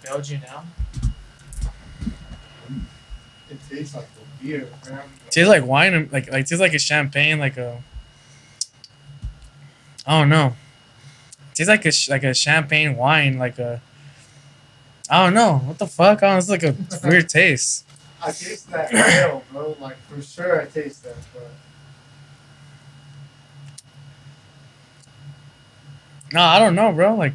Belgian now. It tastes like a beer, man. It tastes like wine, like it tastes like a champagne, like a. I don't know. It tastes like a champagne wine, like a. I don't know what the fuck. It's like a weird taste. I taste that ale, bro. Like for sure, I taste that. But No, I don't know, bro. Like,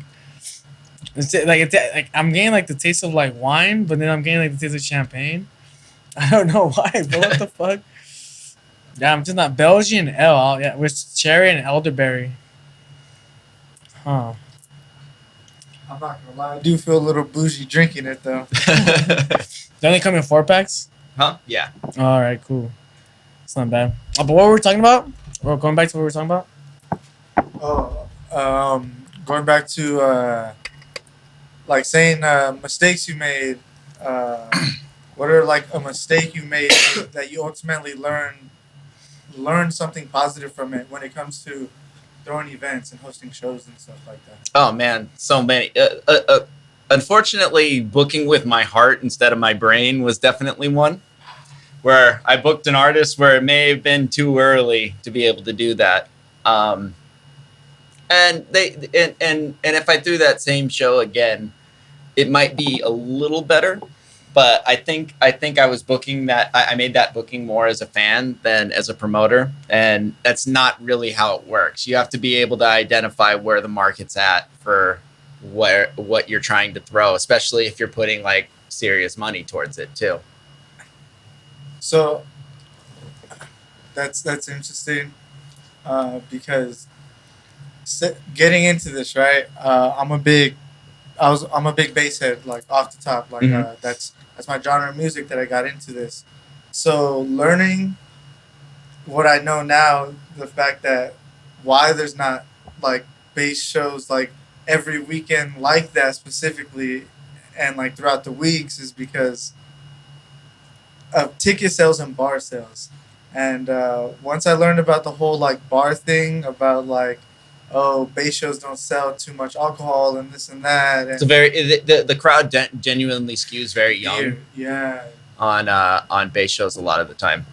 like I'm getting like the taste of like wine, but then I'm getting like the taste of champagne. I don't know why, bro. What the fuck? Yeah, I'm just not Belgian ale. Yeah, with cherry and elderberry. Huh. I'm not gonna lie, I do feel a little bougie drinking it though. They only come in 4-packs? Huh? Yeah. All right, cool. It's not bad. But what were we talking about? We're going back to what we were talking about? Going back to like saying mistakes you made. What are like a mistake you made that you ultimately learn something positive from it when it comes to throwing events and hosting shows and stuff like that? Oh man, so many. Unfortunately, booking with my heart instead of my brain was definitely one. Where I booked an artist where it may have been too early to be able to do that. And if I threw that same show again, it might be a little better. But I think I was booking that. I made that booking more as a fan than as a promoter, and that's not really how it works. You have to be able to identify where the market's at for what you're trying to throw, especially if you're putting like serious money towards it too. So that's interesting because getting into this, right? I'm a big bass head, like off the top, like that's my genre of music that I got into this. So learning what I know now, the fact that why there's not like bass shows like every weekend like that specifically, and like throughout the weeks, is because of ticket sales and bar sales. And once I learned about the whole like bar thing, about like, oh, bass shows don't sell too much alcohol and this and that. And it's the crowd genuinely skews very young. Yeah. On bass shows a lot of the time.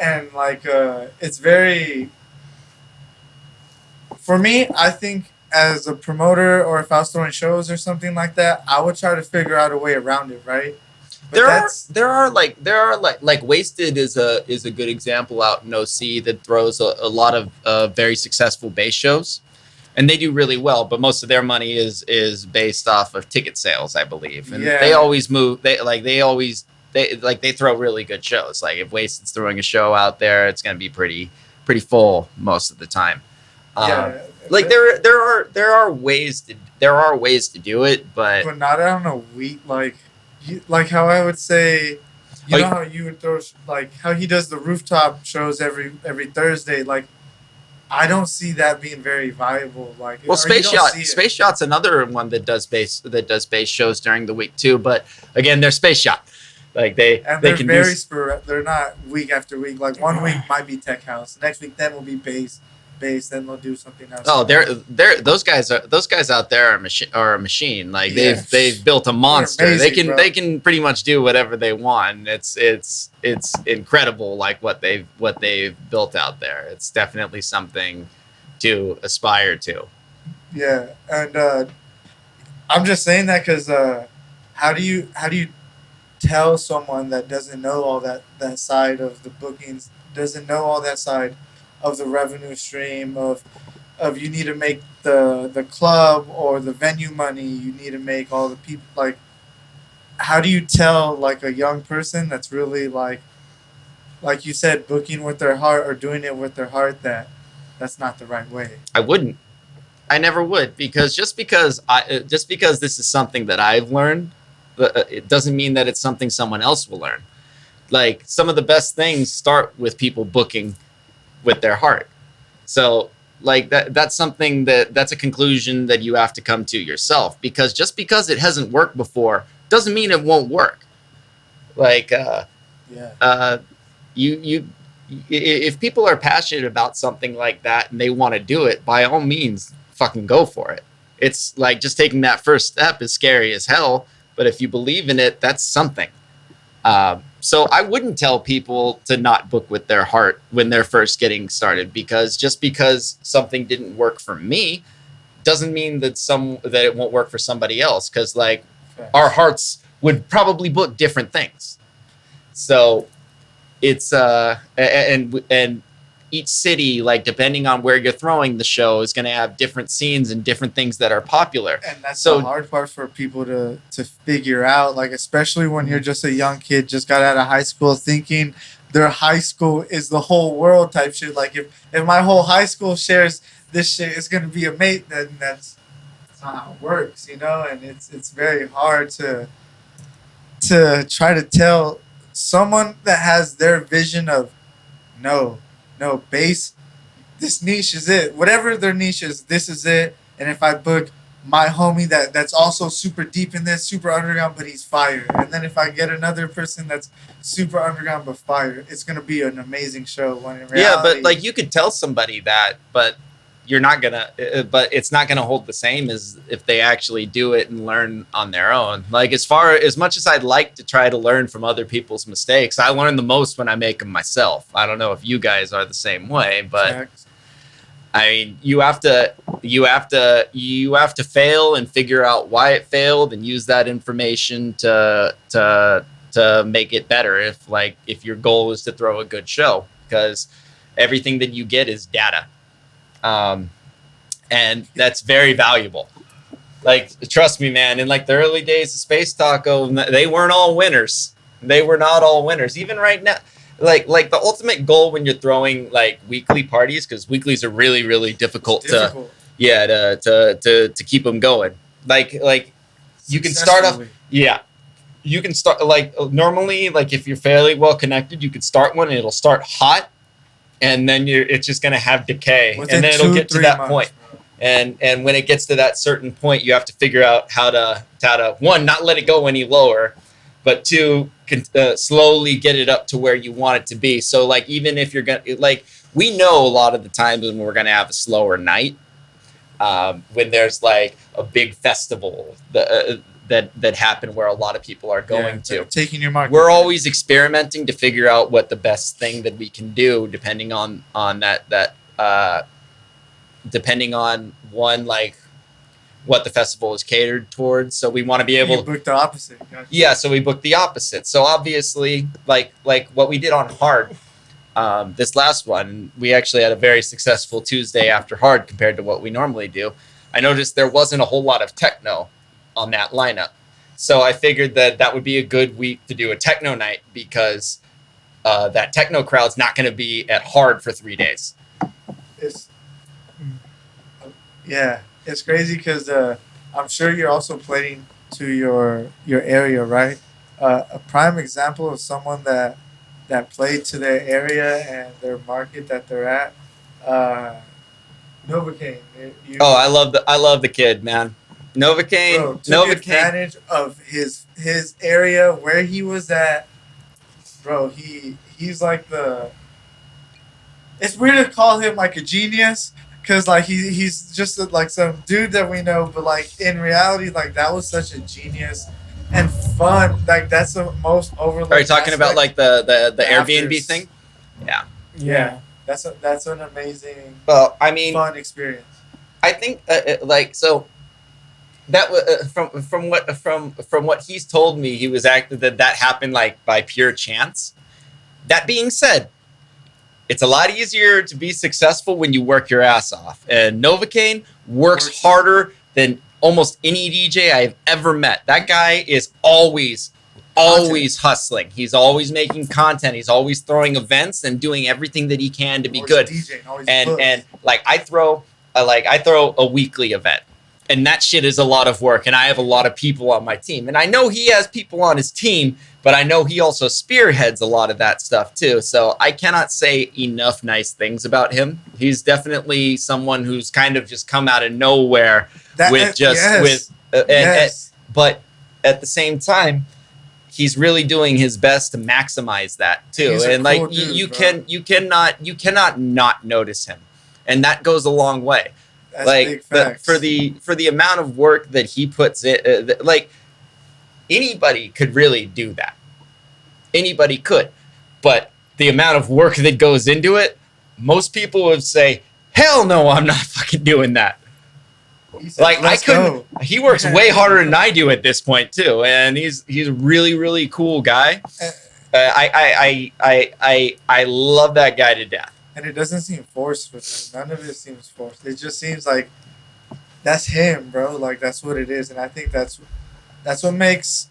And like it's very, for me, I think as a promoter, or if I was throwing shows or something like that, I would try to figure out a way around it, right? But there are like Wasted is a good example out in OC that throws a lot of very successful bass shows, and they do really well. But most of their money is based off of ticket sales, I believe, and they always move. They throw really good shows. Like if Wasted's throwing a show out there, it's going to be pretty full most of the time. Like there are ways to do it, but not on a week like how I would say, you know how you would throw like how he does the rooftop shows every Thursday. Like I don't see that being very viable. Like Space Yacht's another one that does bass shows during the week too. But again, they're Space Yacht. Like they're can very they're not week after week. Like one week might be tech house, the next week then will be bass, then they'll do something else. Oh, those guys out there are a machine. Like they've built a monster. Amazing, they can pretty much do whatever they want. It's incredible, like what they've built out there. It's definitely something to aspire to. Yeah, and I'm just saying that because how do you tell someone that doesn't know all that side of the bookings, doesn't know all that side of the revenue stream of you need to make the club or the venue money, you need to make all the people, like how do you tell like a young person that's really like you said, booking with their heart or doing it with their heart, that's not the right way? I never would, because just because this is something that I've learned, it doesn't mean that it's something someone else will learn. Like some of the best things start with people booking with their heart. So like that's something that's a conclusion that you have to come to yourself, because just because it hasn't worked before doesn't mean it won't work. Like if people are passionate about something like that and they want to do it, by all means fucking go for it. It's like just taking that first step is scary as hell, but if you believe in it, that's something. So I wouldn't tell people to not book with their heart when they're first getting started, because just because something didn't work for me doesn't mean that it won't work for somebody else. Because like our hearts would probably book different things. So it's and each city, like depending on where you're throwing the show, is going to have different scenes and different things that are popular. And that's the hard part for people to figure out, like especially when you're just a young kid, just got out of high school, thinking their high school is the whole world type shit. Like if my whole high school shares this shit, it's going to be a mate. Then that's not how it works, you know. And it's very hard to try to tell someone that has their vision of no, bass, this niche is it. Whatever their niche is, this is it. And if I book my homie that's also super deep in this, super underground, but he's fire. And then if I get another person that's super underground but fire, it's going to be an amazing show. When in reality, yeah, but like you could tell somebody that, but you're not gonna, but it's not gonna hold the same as if they actually do it and learn on their own. Like as much as I'd like to try to learn from other people's mistakes, I learn the most when I make them myself. I don't know if you guys are the same way, but I mean, you have to fail and figure out why it failed and use that information to make it better. If your goal is to throw a good show, because everything that you get is data. And that's very valuable. Like, trust me, man, in like the early days of Space Taco, they weren't all winners. They were not all winners. Even right now, like the ultimate goal when you're throwing like weekly parties, because weeklies are really, really difficult to keep them going. Like you can start off, you can start like normally, like if you're fairly well connected, you could start one and it'll start hot. And then it's just going to have decay. And then it'll get to that point. And when it gets to that certain point, you have to figure out how to one, not let it go any lower, but two, slowly get it up to where you want it to be. So like, even if you're going to, like, we know a lot of the times when we're going to have a slower night, when there's like a big festival that happen where a lot of people are going to. Taking your market. We're always experimenting to figure out what the best thing that we can do, depending on that depending on one, like what the festival is catered towards. So we want to be able to book the opposite. Gotcha. Yeah, so we booked the opposite. So obviously, like what we did on Hard, this last one, we actually had a very successful Tuesday after Hard compared to what we normally do. I noticed there wasn't a whole lot of techno on that lineup. So I figured that would be a good week to do a techno night, because that techno crowd's not going to be at Hard for 3 days. It's crazy because I'm sure you're also playing to your area, right? A prime example of someone that played to their area and their market that they're at, Novacane. I love the kid, man. Novacane took advantage of his area where he was at. Bro, he's like it's weird to call him like a genius, because like he's just like some dude that we know, but like in reality, like that was such a genius and fun. Like that's the most overlooked. Are you talking about like the Airbnb thing? Yeah. That's an amazing. Well, I mean, fun experience. I think so. That from what he's told me, he was that happened like by pure chance. That being said, it's a lot easier to be successful when you work your ass off. And Novacane works harder than almost any DJ I've ever met. That guy is always hustling. He's always making content. He's always throwing events and doing everything that he can to be good. DJing, and like I throw a weekly event. And that shit is a lot of work. And I have a lot of people on my team. And I know he has people on his team, but I know he also spearheads a lot of that stuff too. So I cannot say enough nice things about him. He's definitely someone who's kind of just come out of nowhere but at the same time, he's really doing his best to maximize that too. And like cool you cannot not notice him. And that goes a long way. That's like for the amount of work that he puts in, like anybody could really do that. Anybody could. But the amount of work that goes into it, most people would say, hell no, I'm not fucking doing that. He said, Like, let's go. He works way harder than I do at this point too, and he's a really, really cool guy. I love that guy to death. And it doesn't seem forced with him. None of it seems forced. It just seems like that's him, bro. Like, that's what it is. And I think that's what makes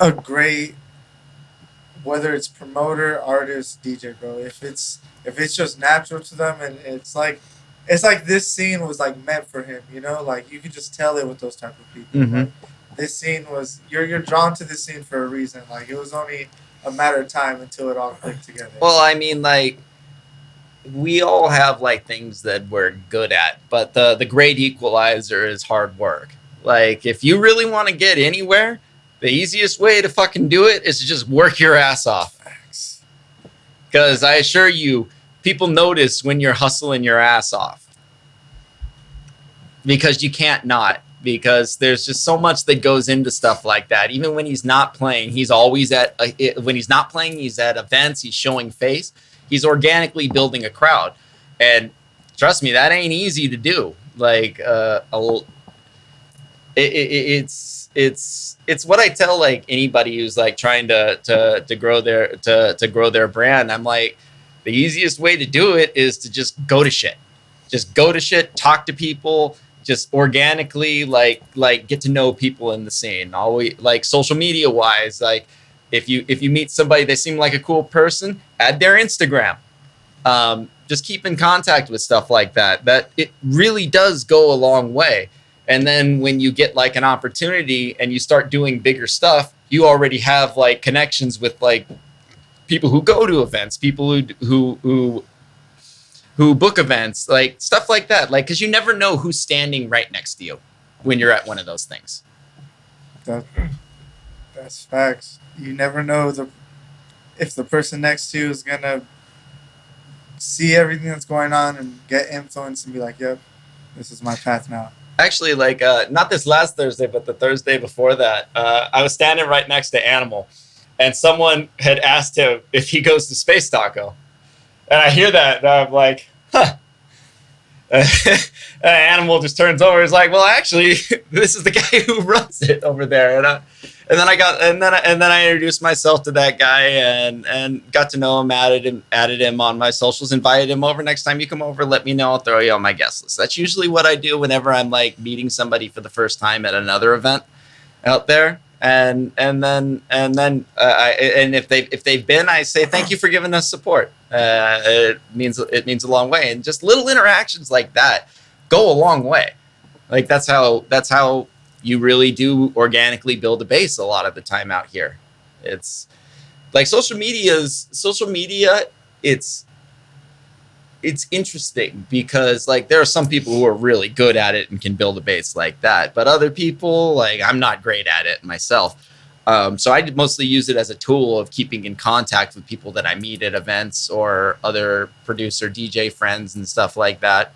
a great, whether it's promoter, artist, DJ, bro. If it's just natural to them, and it's like this scene was like meant for him, you know. Like, you could just tell it with those type of people. Mm-hmm. Like, this scene was you're drawn to this scene for a reason. Like, it was only a matter of time until it all clicked together. Well, I mean, like, we all have like things that we're good at, but the great equalizer is hard work. Like, if you really want to get anywhere, the easiest way to fucking do it is to just work your ass off. Because I assure you, people notice when you're hustling your ass off. Because you can't not. Because there's just so much that goes into stuff like that. Even when he's not playing, he's always when he's not playing, he's at events, he's showing face. He's organically building a crowd. And trust me, that ain't easy to do. Like, it's what I tell like anybody who's like trying to grow their brand. I'm like, the easiest way to do it is to just go to shit. Just go to shit, talk to people, just organically like get to know people in the scene. Always, like, social media wise, like, if you meet somebody that seems like a cool person, add their Instagram. Just keep in contact with stuff like that. That it really does go a long way. And then when you get like an opportunity and you start doing bigger stuff, you already have like connections with like people who go to events, people who book events, like stuff like that. Like, because you never know who's standing right next to you when you're at one of those things. That's facts. You never know if the person next to you is gonna see everything that's going on and get influenced and be like, "Yep, this is my path now." Actually, like, not this last Thursday, but the Thursday before that, I was standing right next to Animal, and someone had asked him if he goes to Space Taco, and I hear that, and I'm like, huh. Animal just turns over. He's like, "Well, actually, this is the guy who runs it over there." And then I introduced myself to that guy and got to know him, added him on my socials, invited him over. Next time you come over, let me know. I'll throw you on my guest list. That's usually what I do whenever I'm like meeting somebody for the first time at another event out there. And if they've been, I say thank you for giving us support. It means a long way, and just little interactions like that go a long way. Like, that's how you really do organically build a base a lot of the time out here. It's like social media. It's interesting because like there are some people who are really good at it and can build a base like that, but other people, like, I'm not great at it myself. So I mostly use it as a tool of keeping in contact with people that I meet at events or other producer DJ friends and stuff like that.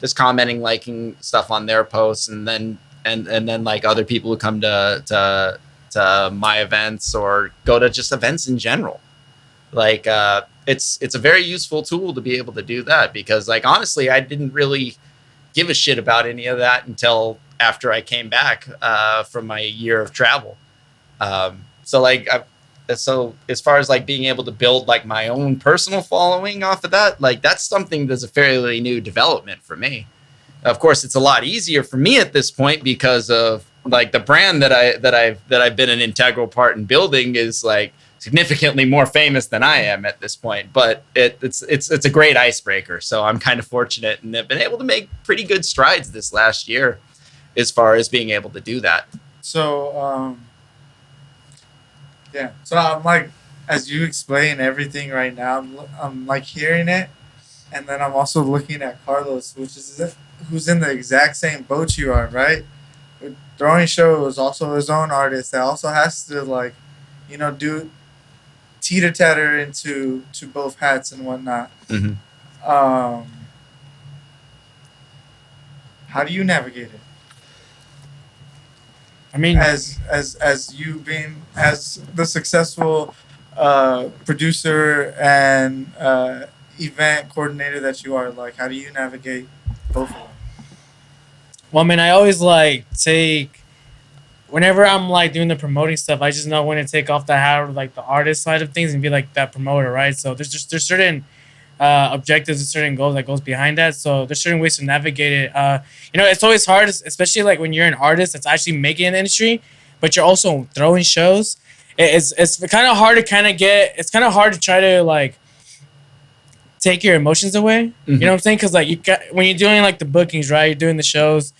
Just commenting, liking stuff on their posts, and then like other people who come to my events or go to just events in general. Like, it's a very useful tool to be able to do that, because like, honestly, I didn't really give a shit about any of that until after I came back from my year of travel. So as far as like being able to build like my own personal following off of that, like that's something that's a fairly new development for me. Of course, it's a lot easier for me at this point because of like the brand that I've been an integral part in building is like significantly more famous than I am at this point. But it's a great icebreaker. So I'm kind of fortunate and have been able to make pretty good strides this last year as far as being able to do that. So yeah. So I'm like, as you explain everything right now, I'm like hearing it, and then I'm also looking at Carlos, who's in the exact same boat you are, right? Throwing Show is also his own artist that also has to like, do teeter-tatter into both hats and whatnot. Mm-hmm. How do you navigate it? I mean, as you being as the successful producer and event coordinator that you are, like, how do you navigate both of them? well, I mean, I always like take whenever I'm like doing the promoting stuff. I just know when to take off the hat of like the artist side of things and be like that promoter, right? So there's certain objectives and certain goals that goes behind that. So there's certain ways to navigate it. It's always hard, especially like when you're an artist that's actually making an industry, but you're also throwing shows. It's kind of hard to it's kind of hard to try to like take your emotions away. Mm-hmm. You know what I'm saying? Because like when you're doing like the bookings, right? You're doing the shows,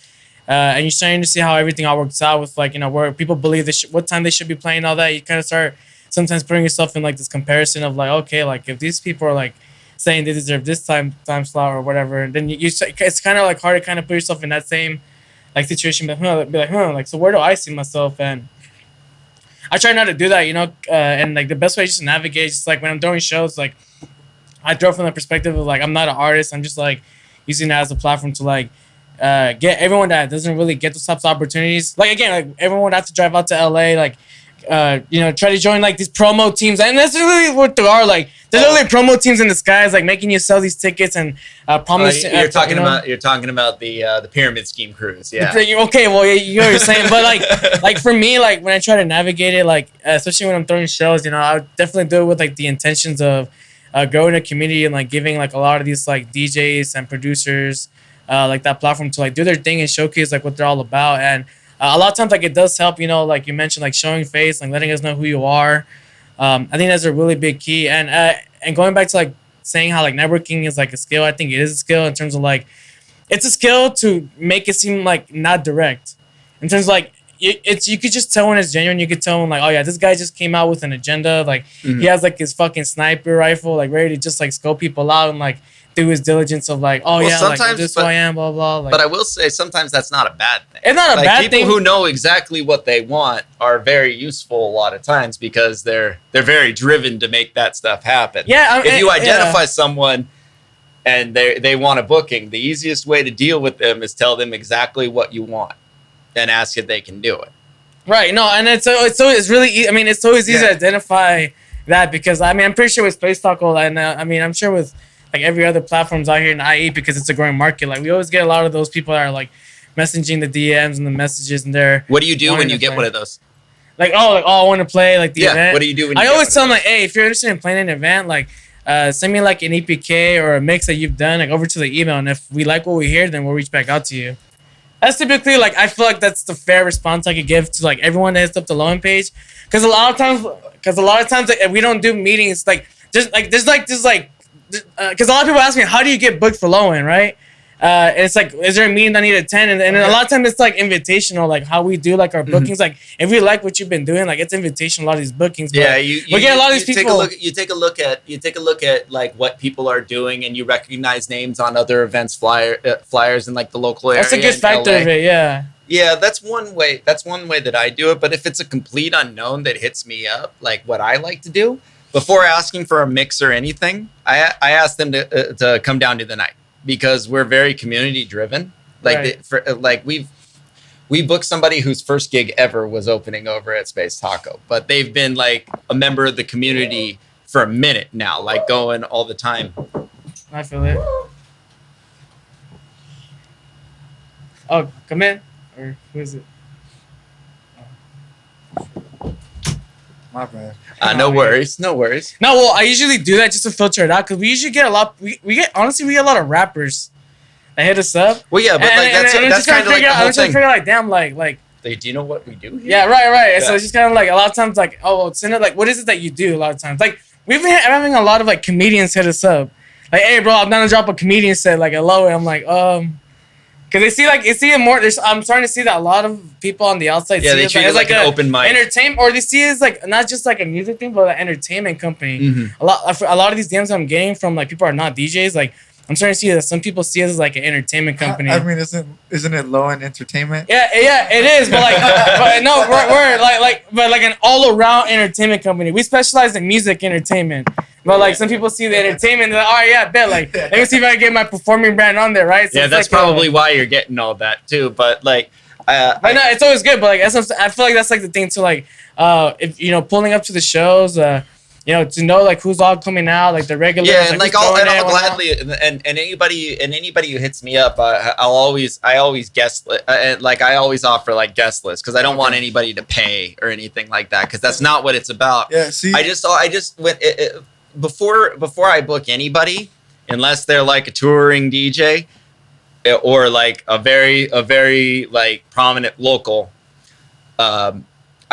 and you're starting to see how everything all works out with like where people believe what time they should be playing, all that. You kind of start sometimes putting yourself in like this comparison of like, okay, like if these people are like saying they deserve this time slot or whatever, and then it's kind of like hard to kind of put yourself in that same like situation. But like so where do I see myself? And I try not to do that, and like the best way is just to navigate. Just like when I'm throwing shows, like I throw from the perspective of like I'm not an artist. I'm just like using that as a platform to like get everyone that doesn't really get those types of opportunities. Like again, like everyone would have to drive out to LA, like try to join like these promo teams, and that's really what they are. Like there's literally promo teams in the skies, like making you sell these tickets and promise. You're talking about the pyramid scheme cruise, yeah. Okay, well you know what you're saying, but like for me, like when I try to navigate it, like especially when I'm throwing shows, I would definitely do it with like the intentions of growing a community and like giving like a lot of these like DJs and producers like that platform to like do their thing and showcase like what they're all about. And a lot of times like it does help, like you mentioned, like showing face, like letting us know who you are. I think that's a really big key. And going back to like saying how like networking is like a skill, I think it is a skill in terms of like it's a skill to make it seem like not direct. In terms of like you could just tell when it's genuine. You could tell when like, oh yeah, this guy just came out with an agenda. Like he has like his fucking sniper rifle, like ready to just like scope people out and like do his diligence of like, oh yeah, like this is who I am, blah blah. Like, but I will say sometimes that's not a bad thing. It's not a bad thing. People who know exactly what they want are very useful a lot of times because they're very driven to make that stuff happen. Yeah, if you identify someone and they want a booking, the easiest way to deal with them is tell them exactly what you want and ask if they can do it. Right. No, and it's really. I mean, it's always easy to identify that because I mean I'm pretty sure with Space Taco and I mean I'm sure with like every other platforms out here in IE because it's a growing market. Like we always get a lot of those people that are like messaging the DMs and the messages and they're. What do you do when you get one of those? Like I want to play like the event. What do you do when you I always tell them like, hey, if you're interested in playing an event, like send me like an EPK or a mix that you've done like over to the email, and if we like what we hear, then we'll reach back out to you. That's typically like I feel like that's the fair response I could give to like everyone that hits up the loan page, because a lot of times like, we don't do meetings like because a lot of people ask me how do you get booked for low end, right? And it's like, is there a meeting I need to attend? And a lot of times it's like invitational, like how we do like our bookings. Like if we like what you've been doing, like it's invitational. A lot of these bookings. Yeah, you get a lot of these people. You take a look at like what people are doing, and you recognize names on other events flyers in like the local area. That's a good factor of it. Yeah. Yeah, that's one way. That's one way that I do it. But if it's a complete unknown that hits me up, like what I like to do before asking for a mix or anything, I ask them to come down to the night. Because we're very community driven, like we booked somebody whose first gig ever was opening over at Space Taco, but they've been like a member of the community for a minute now, like going all the time. I feel it. Oh, come in, or who is it? My bad. No worries. No, well, I usually do that just to filter it out because we usually get a lot. We get a lot of rappers that hit us up. Well, yeah, but that's kind of like the whole I'm trying to figure out, like, damn, like. Do you know what we do here? Yeah, right. Yeah. So it's just kind of like a lot of times, like, oh, send it. Like, what is it that you do? A lot of times, like, we've been having a lot of like comedians hit us up. Like, hey, bro, I'm down to drop a comedian set. Like, hello, and I'm like, because they see it more. I'm starting to see that a lot of people on the outside. Yeah, they treat it like an open mic, entertainment, or they see it as like not just like a music thing, but an entertainment company. Mm-hmm. A lot of these DMs I'm getting from like people are not DJs. Like I'm starting to see that some people see us as like an entertainment company. I mean, isn't it low end entertainment? Yeah, it is. But like, but no, we're like an all around entertainment company. We specialize in music entertainment. But like some people see the entertainment, they're like, all right, yeah, I bet. Like, let me see if I can get my performing brand on there, right? So yeah, that's like, probably why you're getting all that too. But like, But no, it's always good. But like, I feel like that's like the thing to like, if you know, pulling up to the shows, you know, to know like who's all coming out, like the regulars. Yeah, and like I'll gladly. and anybody who hits me up, I always guest like I always offer like guest lists because I don't want anybody to pay or anything like that because that's not what it's about. Yeah, see, I just went before I book anybody, unless they're like a touring DJ or like a very like prominent local.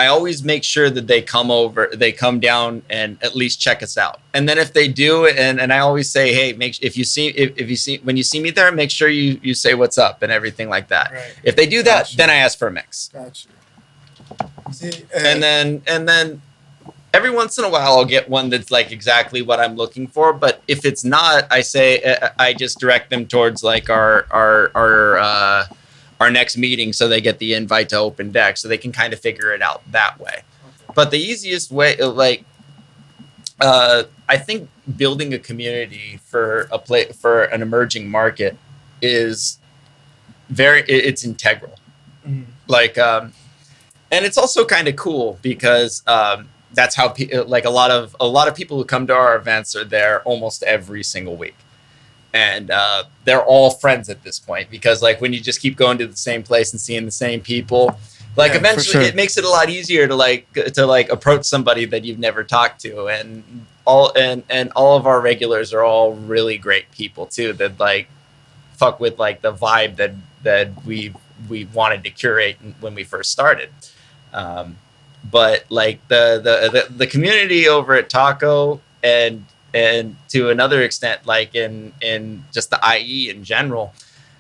I always make sure that they come down and at least check us out. And then if they do, and I always say, hey, if you see when you see me there, make sure you say what's up and everything like that. Right. If they do that, then I ask for a mix. Gotcha. See, and then every once in a while I'll get one that's like exactly what I'm looking for. But if it's not, I say I just direct them towards like our next meeting so they get the invite to Open Deck so they can kind of figure it out that way. But the easiest way, like, I think building a community for an emerging market is it's integral. Mm-hmm. Like, and it's also kind of cool because that's how like a lot of people who come to our events are there almost every single week. And they're all friends at this point because like when you just keep going to the same place and seeing the same people, like eventually it makes it a lot easier to like approach somebody that you've never talked to. And all of our regulars are all really great people too that like fuck with like the vibe that we wanted to curate when we first started. But like the community over at Taco and to another extent, like in just the IE in general,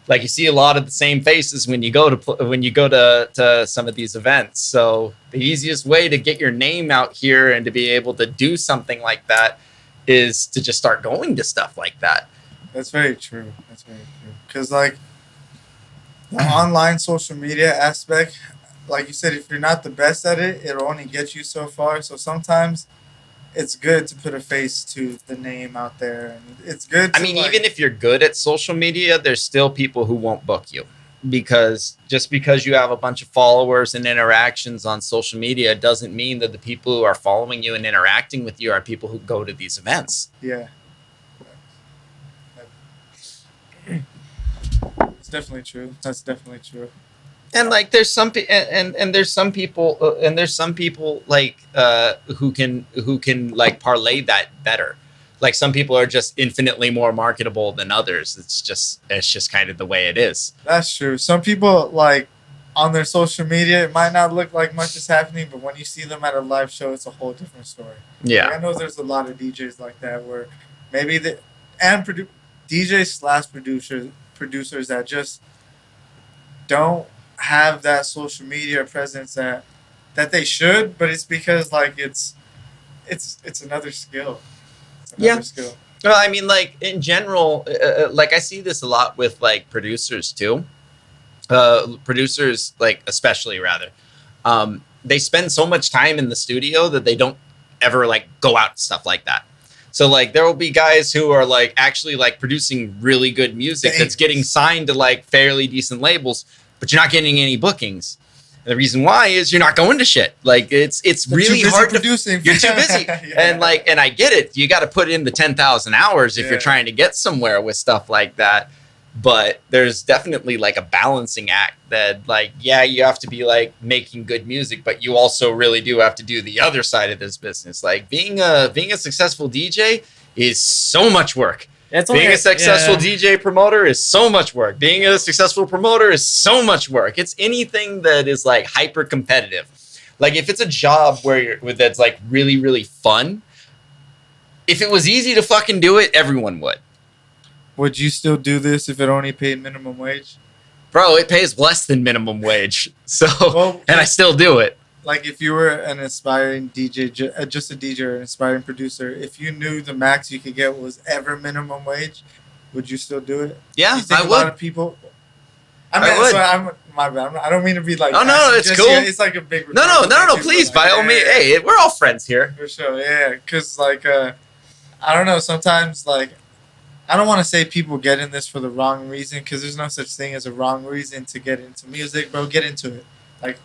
like you see a lot of the same faces when you go to some of these events. So the easiest way to get your name out here and to be able to do something like that is to just start going to stuff like that. That's very true. Because like the online social media aspect, like you said, if you're not the best at it, it'll only get you so far. So sometimes it's good to put a face to the name out there, and it's good. I mean, like, even if you're good at social media, there's still people who won't book you because you have a bunch of followers and interactions on social media doesn't mean that the people who are following you and interacting with you are people who go to these events. Yeah, it's definitely true. That's definitely true. And like there's some people like who can like parlay that better. Like some people are just infinitely more marketable than others. It's just kind of the way it is. That's true. Some people like on their social media it might not look like much is happening, but when you see them at a live show, it's a whole different story. Yeah, like, I know there's a lot of DJs like that where maybe DJs/producers that just don't have that social media presence that they should, but it's because like it's another skill. Skill. Well, I mean, like in general, like I see this a lot with like producers too. Producers, like especially rather, they spend so much time in the studio that they don't ever like go out and stuff like that. So like there will be guys who are like actually like producing really good music that's getting signed to like fairly decent labels, but you're not getting any bookings. And the reason why is you're not going to shit. Like it's really hard producing. You're too busy. Yeah. And I get it. You got to put in the 10,000 hours if you're trying to get somewhere with stuff like that. But there's definitely like a balancing act that like, yeah, you have to be like making good music, but you also really do have to do the other side of this business. Like being a successful DJ is so much work. Being a successful DJ promoter is so much work. Being a successful promoter is so much work. It's anything that is like hyper competitive. Like if it's a job that's like really, really fun, if it was easy to fucking do it, everyone would. Would you still do this if it only paid minimum wage? Bro, it pays less than minimum wage. So, and I still do it. Like if you were an aspiring DJ, just a DJ or an aspiring producer, if you knew the max you could get was ever minimum wage, would you still do it? Yeah, I would. A lot of people. I would. My bad. I don't mean to be like. Oh no, it's cool. It's like a big. No. Please, by all means. Hey, we're all friends here. For sure, yeah. Because like, I don't know. Sometimes like, I don't want to say people get in this for the wrong reason, because there's no such thing as a wrong reason to get into music, bro. Get into it. Like,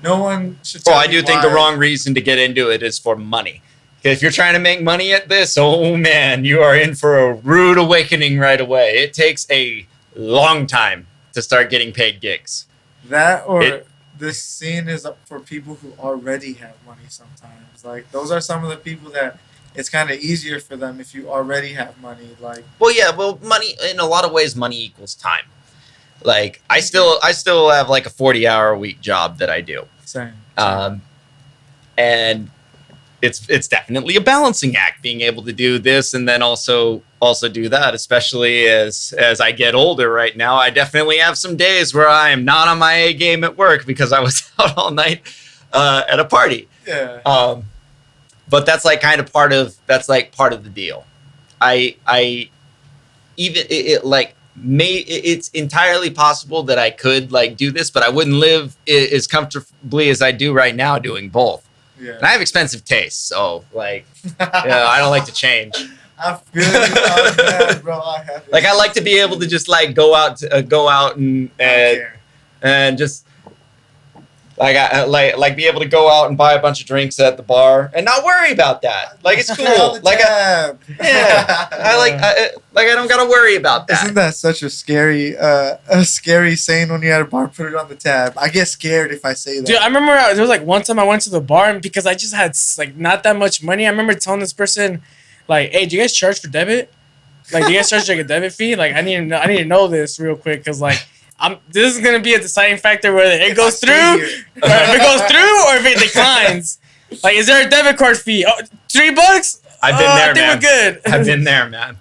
no one should tell Well, I me do think the why. wrong reason to get into it is for money. If you're trying to make money at this, oh man, you are in for a rude awakening right away. It takes a long time to start getting paid gigs. That or this scene is up for people who already have money sometimes. Like, those are some of the people that it's kind of easier for them if you already have money. Like, Well, money, in a lot of ways, money equals time. Like, I still have like a 40-hour a week job that I do. same. And it's definitely a balancing act, being able to do this and then also do that, especially as I get older. Right now, I definitely have some days where I am not on my A game at work because I was out all night at a party. Yeah. But that's like kind of part of the deal. It's entirely possible that I could like do this, but I wouldn't live as comfortably as I do right now doing both. Yeah. And I have expensive tastes, so like, I don't like to change. I feel you on that, bro. I have Like, I like to be able to just like go out and just like I be able to go out and buy a bunch of drinks at the bar and not worry about that. Like, it's cool. Like, I don't gotta worry about that. Isn't that such a scary saying when you're at a bar? Put it on the tab. I get scared if I say that. Dude, I remember there was like one time I went to the bar and because I just had like not that much money. I remember telling this person, like, "Hey, do you guys charge for debit? Like, do you guys charge like a debit fee? Like, I need to know this real quick because like this is gonna be a deciding factor whether it goes through, or if it goes through, or if it declines. Like, is there a debit card fee? Oh, $3? I've been there, I think man. we're good. I've been there, man.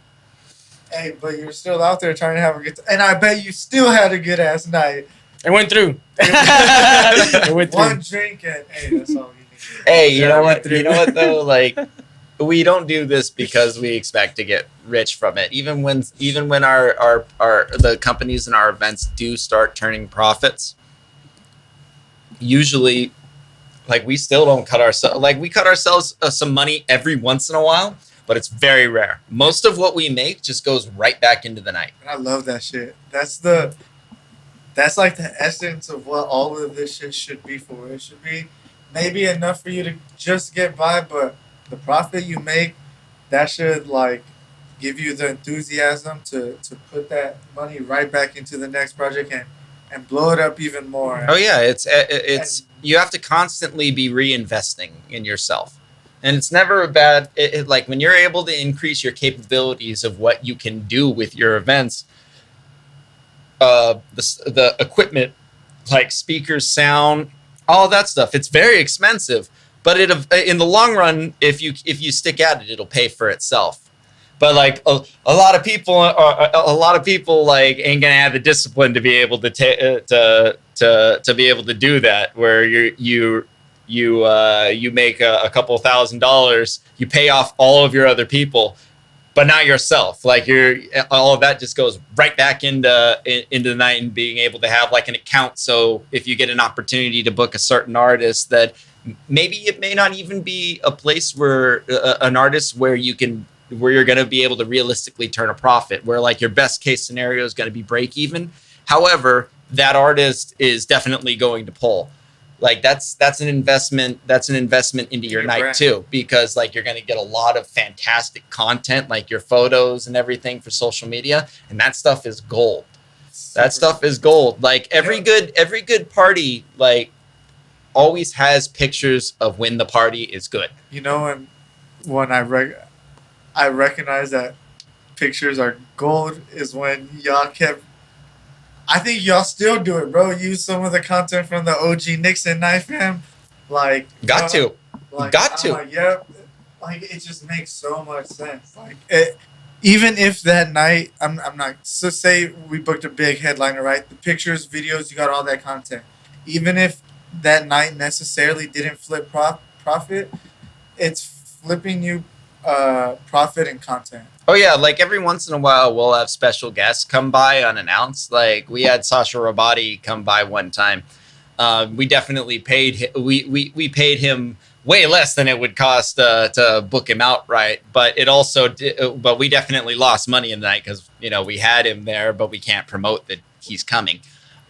Hey, but you're still out there trying to have a good time. And I bet you still had a good ass night. It went through. It went through. One drink and hey, that's all you need. Hey, you know what? You know what though? Like, we don't do this because we expect to get rich from it. Even when our the companies in our events do start turning profits, usually, like, we still don't cut ourselves. Like, we cut ourselves some money every once in a while, but it's very rare. Most of what we make just goes right back into the night. And I love that shit. That's like the essence of what all of this shit should be for. It should be maybe enough for you to just get by, but the profit you make, that should like give you the enthusiasm to put that money right back into the next project and blow it up even more. Oh yeah, it's you have to constantly be reinvesting in yourself, and it's never a bad. Like, when you're able to increase your capabilities of what you can do with your events, the equipment, like speakers, sound, all that stuff, it's very expensive. But in the long run, if you stick at it, it'll pay for itself. But like a lot of people like ain't gonna have the discipline to be able to be able to do that. Where you make a couple $1,000, you pay off all of your other people, but not yourself. Like, all of that just goes right back into the night and being able to have like an account. So if you get an opportunity to book a certain artist that maybe it may not even be a place where an artist where you're going to be able to realistically turn a profit, where like your best case scenario is going to be break even. However, that artist is definitely going to pull. Like, that's an investment. That's an investment into your night brand too, because like you're going to get a lot of fantastic content, like your photos and everything for social media, and that stuff is gold. That stuff is gold. Like, every good party, like, always has pictures of when the party is good. You know, when I recognize that pictures are gold is when y'all kept. I think y'all still do it, bro. Use some of the content from the OG Nixon knife fam. Like, Got to. Like, yep. Like, it just makes so much sense. Like, even if that night, I'm not. So say we booked a big headliner, right? The pictures, videos, you got all that content. Even if that night necessarily didn't flip profit, it's flipping you profit and content. Oh yeah, like every once in a while we'll have special guests come by unannounced. Like, we had Sasha Rabati come by one time. We definitely paid him. We paid him way less than it would cost to book him outright. But it also but we definitely lost money in the night because we had him there, but we can't promote that he's coming.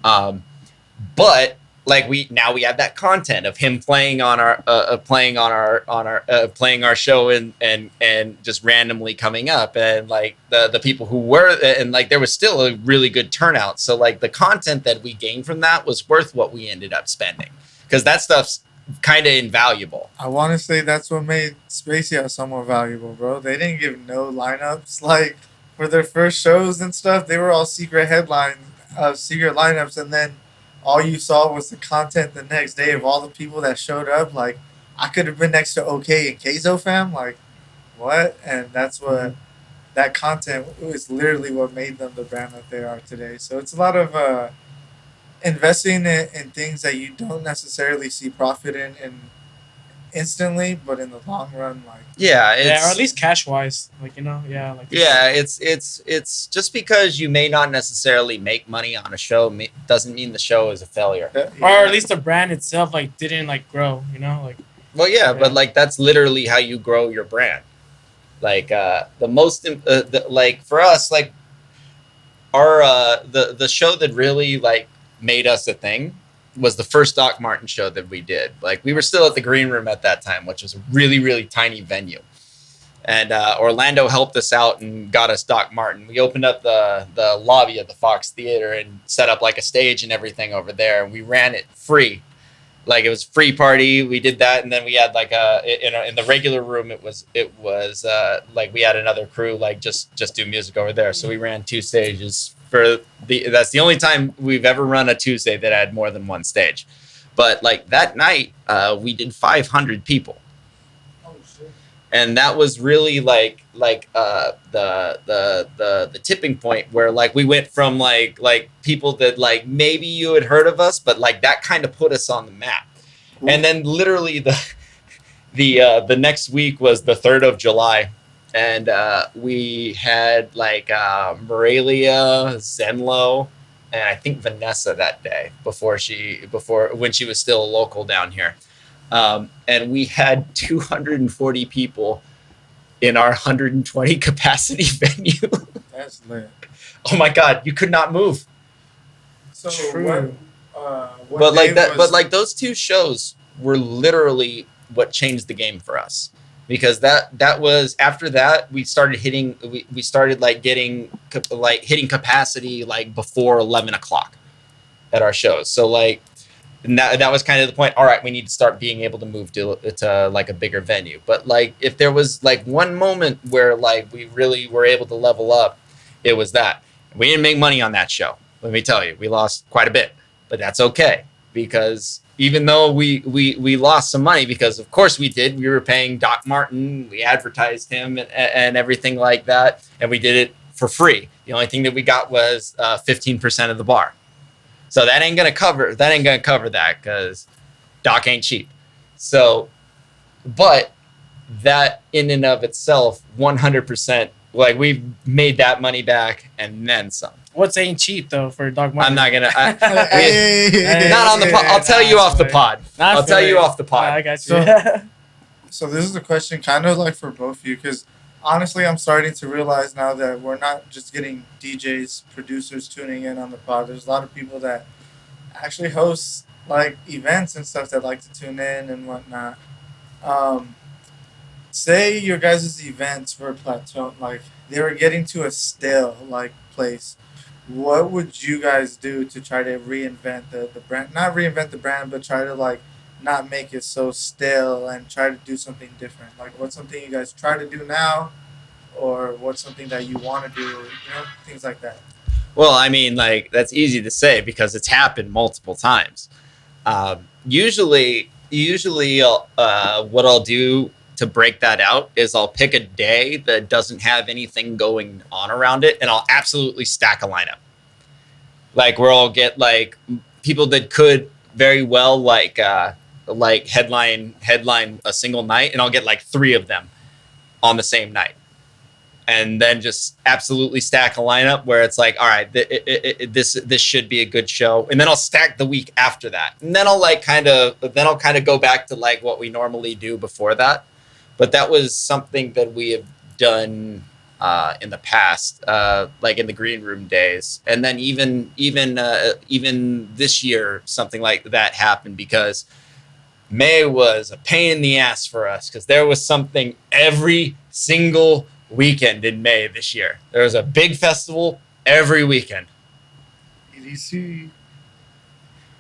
But like we have that content of him playing on our playing our show and just randomly coming up, and like the people who were, and like there was still a really good turnout. So like the content that we gained from that was worth what we ended up spending, because that stuff's kind of invaluable. I want to say that's what made Spacey House so more valuable, bro. They didn't give no lineups like for their first shows and stuff. They were all secret headlines, secret lineups, and then all you saw was the content the next day of all the people that showed up. Like, I could have been next to OK and Keizo fam. Like, what? And that's what that content was literally what made them the brand that they are today. So it's a lot of investing in things that you don't necessarily see profit in instantly, but in the long run, like or at least cash wise, like it's just because you may not necessarily make money on a show doesn't mean the show is a failure, or at least the brand itself like didn't like grow, like. Well, but like that's literally how you grow your brand. Like the most like for us, like our the show that really like made us a thing was the first Doc Martin show that we did. Like we were still at the Green Room at that time, which was a really, really tiny venue. And Orlando helped us out and got us Doc Martin. We opened up the lobby of the Fox Theater and set up like a stage and everything over there. And we ran it free. Like it was a free party. We did that. And then we had like in the regular room, it was like we had another crew, like just do music over there. So we ran 2 stages. That's the only time we've ever run a Tuesday that had more than one stage. But like that night, we did 500 people. Oh shit! And that was really like the tipping point where like we went from like people that like maybe you had heard of us, but like that kind of put us on the map. Ooh. And then literally the next week was the 3rd of July. And we had like Morelia, Zenlo, and I think Vanessa that day when she was still a local down here. And we had 240 people in our 120 capacity venue. That's lit. Oh my God, you could not move. So true. But like those 2 shows were literally what changed the game for us. Because that was after that we started hitting capacity like before 11 o'clock at our shows. So like that was kind of the point. All right, we need to start being able to move to like a bigger venue. But like if there was like one moment where like we really were able to level up, it was that. We didn't make money on that show. Let me tell you, we lost quite a bit, but that's okay, because even though we lost some money, because of course we did, we were paying Doc Martin, we advertised him and everything like that, and we did it for free. The only thing that we got was 15% of the bar. So that ain't gonna cover that, because Doc ain't cheap. So, but that in and of itself, 100%, like we've made that money back and then some. What's ain't cheap though for Doc Martin? I'm not gonna. Not on the pod. I'll tell you off the pod. I'll tell you off the pod. I got you. So this is a question kind of like for both of you, because honestly, I'm starting to realize now that we're not just getting DJs, producers tuning in on the pod. There's a lot of people that actually host like events and stuff that like to tune in and whatnot. Say your guys' events were plateaued, like they were getting to a stale like place. What would you guys do to try to reinvent the brand? Not reinvent the brand, but try to like not make it so stale and try to do something different. Like what's something you guys try to do now, or what's something that you want to do, things like that. Well, I mean, like that's easy to say because it's happened multiple times. Usually, what I'll do to break that out is I'll pick a day that doesn't have anything going on around it, and I'll absolutely stack a lineup. Like where I'll get like people that could very well like headline a single night, and I'll get like 3 of them on the same night. and then just absolutely stack a lineup where it's like, all right, this should be a good show, and then I'll stack the week after that, and then I'll kind of go back to like what we normally do before that. But that was something that we have done in the past, like in the green room days, and then even this year something like that happened because May was a pain in the ass for us because there was something every single weekend in May this year. There was a big festival every weekend. EDC.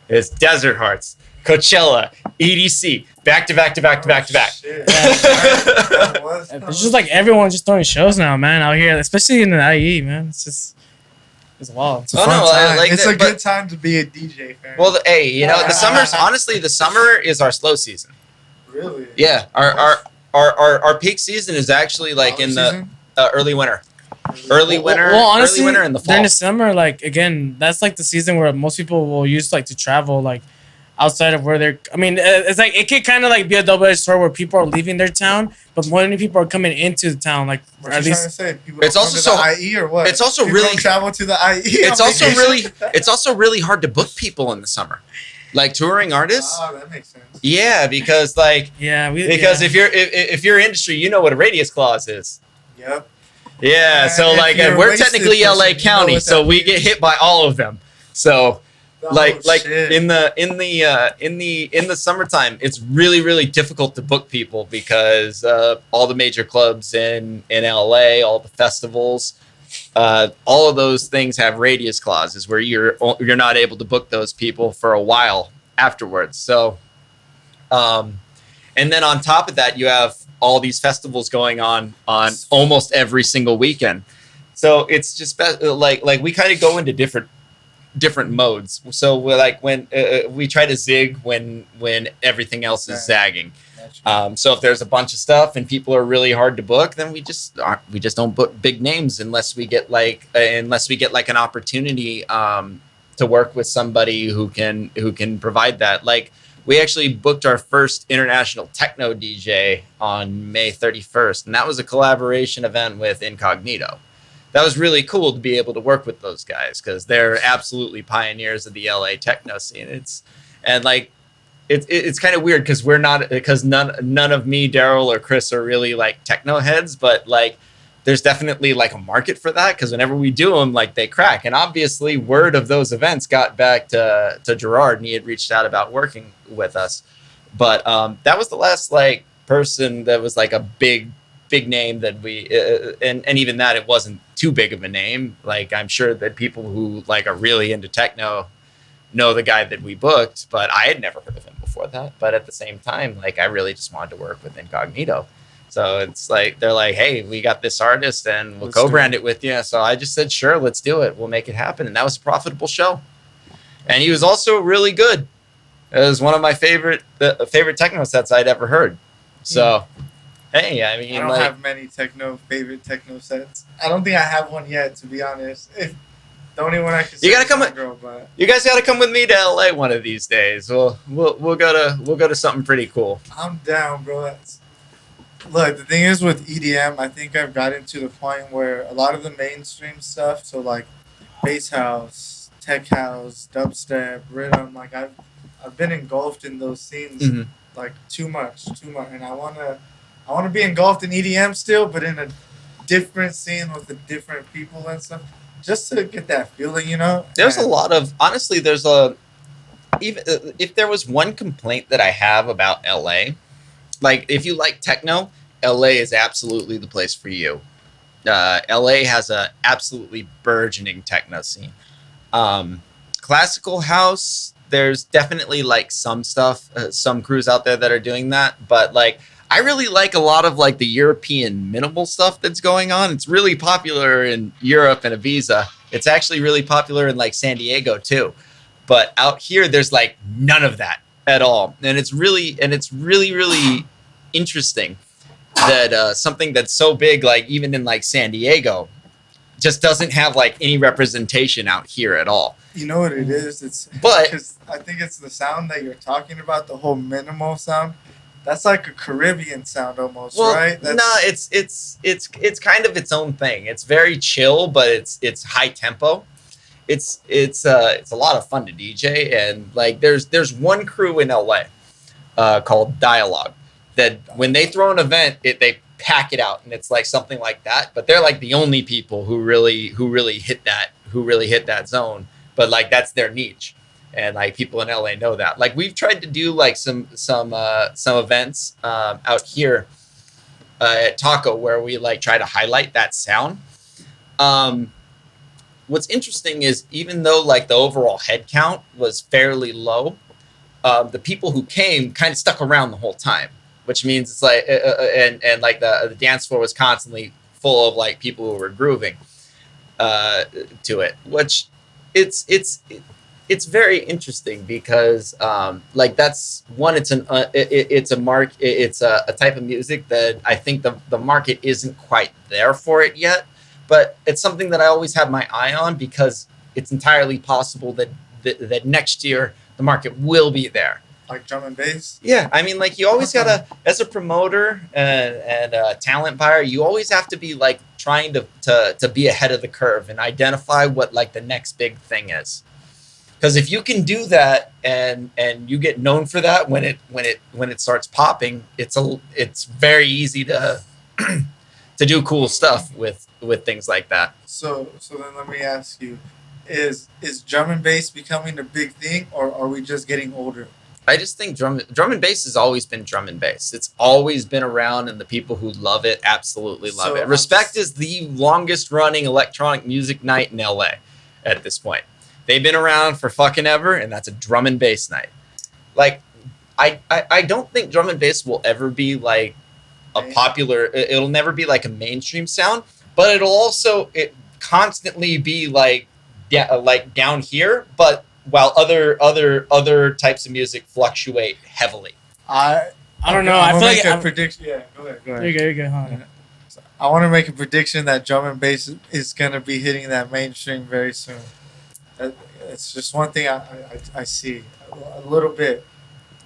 It's Desert Hearts, Coachella, EDC, back to back. Shit. That was It's just like everyone just throwing shows now, man, out here, especially in the IE, man. It's wild. It's a fun time. It's that, a good time to be a DJ fan. Well, hey, you know, the summer is our slow season. Really? Yeah, our peak season is actually like in the early winter. Early winter, well, honestly, early winter in the fall. During the summer, like again, that's like the season where most people will use like to travel like outside of where they're. I mean, it's like it could kind of like be a double-edged sword where people are leaving their town, but more many people are coming into the town. Like what at you least trying to say? People it's don't also come to so the IE or what? It's also people really don't travel to the IE. It's also really hard to book people in the summer, like touring artists. Oh, that makes sense. Yeah, because like if you're industry, you know what a radius clause is. Yep. Yeah, so if like you're a we're wasted technically person, LA you know County, what so that we means. get hit by all of them. So like Shit. in the summertime, it's really difficult to book people because all the major clubs in LA, all the festivals, all of those things have radius clauses where you're not able to book those people for a while afterwards. So and then on top of that, you have all these festivals going on almost every single weekend. So it's just like we kind of go into different modes. So we're like when we try to zig when everything else is zagging. So if there's a bunch of stuff and people are really hard to book, then we just don't book big names unless we get like an opportunity to work with somebody who can provide that. Like we actually booked our first international techno DJ on May 31st, and that was a collaboration event with Incognito. That was really cool to be able to work with those guys because they're absolutely pioneers of the LA techno scene. It's kind of weird because none of me, Daryl, or Chris are really like techno heads, but like there's definitely like a market for that because whenever we do them, like they crack. And obviously, word of those events got back to Gerard, and he had reached out about working with us. But that was the last like person that was like a big name that we and even that it wasn't too big of a name. Like I'm sure that people who like are really into techno know the guy that we booked, but I had never heard of him before that. But at the same time, like I really just wanted to work with Incognito. So it's like they're like, hey, we got this artist and we'll co-brand it with you. So I just said, sure, let's do it. We'll make it happen. And that was a profitable show. And he was also really good. It was one of my favorite techno sets I'd ever heard. So, hey, I mean, I don't have many favorite techno sets. I don't think I have one yet, to be honest. The only one I can say is my girl, but you guys got to come with me to LA one of these days. We'll go to something pretty cool. I'm down, bro. Look, the thing is with EDM, I think I've gotten to the point where a lot of the mainstream stuff, so like bass house, tech house, dubstep, rhythm, like I've been engulfed in those scenes like too much, and I wanna be engulfed in EDM still, but in a different scene with the different people and stuff, just to get that feeling, you know. There's a lot of honestly. Even if there was one complaint that I have about LA. Like, if you like techno, LA is absolutely the place for you. LA has a absolutely burgeoning techno scene. Classical house, there's definitely like some stuff, some crews out there that are doing that. But like, I really like a lot of like the European minimal stuff that's going on. It's really popular in Europe and Ibiza. It's actually really popular in like San Diego too. But out here, there's like none of that at all. And it's really interesting that something that's so big, like even in like San Diego, just doesn't have like any representation out here at all. You know what it is? Because I think it's the sound that you're talking about, the whole minimal sound. That's like a Caribbean sound almost, Well, right? no, it's kind of its own thing. It's very chill, but it's high tempo. It's a lot of fun to DJ, and like there's one crew in LA called Dialogue that when they throw an event, they pack it out, and it's like something like that. But they're like the only people who really hit that zone. But like that's their niche, and like people in LA know that. Like we've tried to do like some events out here at Taco where we like try to highlight that sound. What's interesting is even though like the overall head count was fairly low, the people who came kind of stuck around the whole time, which means it's like and like the dance floor was constantly full of like people who were grooving to it, which it's very interesting because like that's one, it's a type of music that I think the market isn't quite there for it yet. But it's something that I always have my eye on because it's entirely possible that next year the market will be there. Like drum and bass? Yeah, I mean, like you always gotta, as a promoter and a talent buyer, you always have to be like trying to be ahead of the curve and identify what like the next big thing is. Because if you can do that and you get known for that when it starts popping, it's very easy to to do cool stuff with things like that. So then let me ask you, is drum and bass becoming a big thing, or are we just getting older? I just think drum and bass has always been drum and bass. It's always been around, and the people who love it absolutely love it. Respect is the longest running electronic music night in LA at this point. They've been around for fucking ever, and that's a drum and bass night. Like, I don't think drum and bass will ever be like a popular, it'll never be like a mainstream sound, but it constantly be like down here, but while other types of music fluctuate heavily. I don't know. I feel like a prediction. Yeah, go ahead. You're good. Huh? I want to make a prediction that drum and bass is gonna be hitting that mainstream very soon. It's just one thing I see a little bit.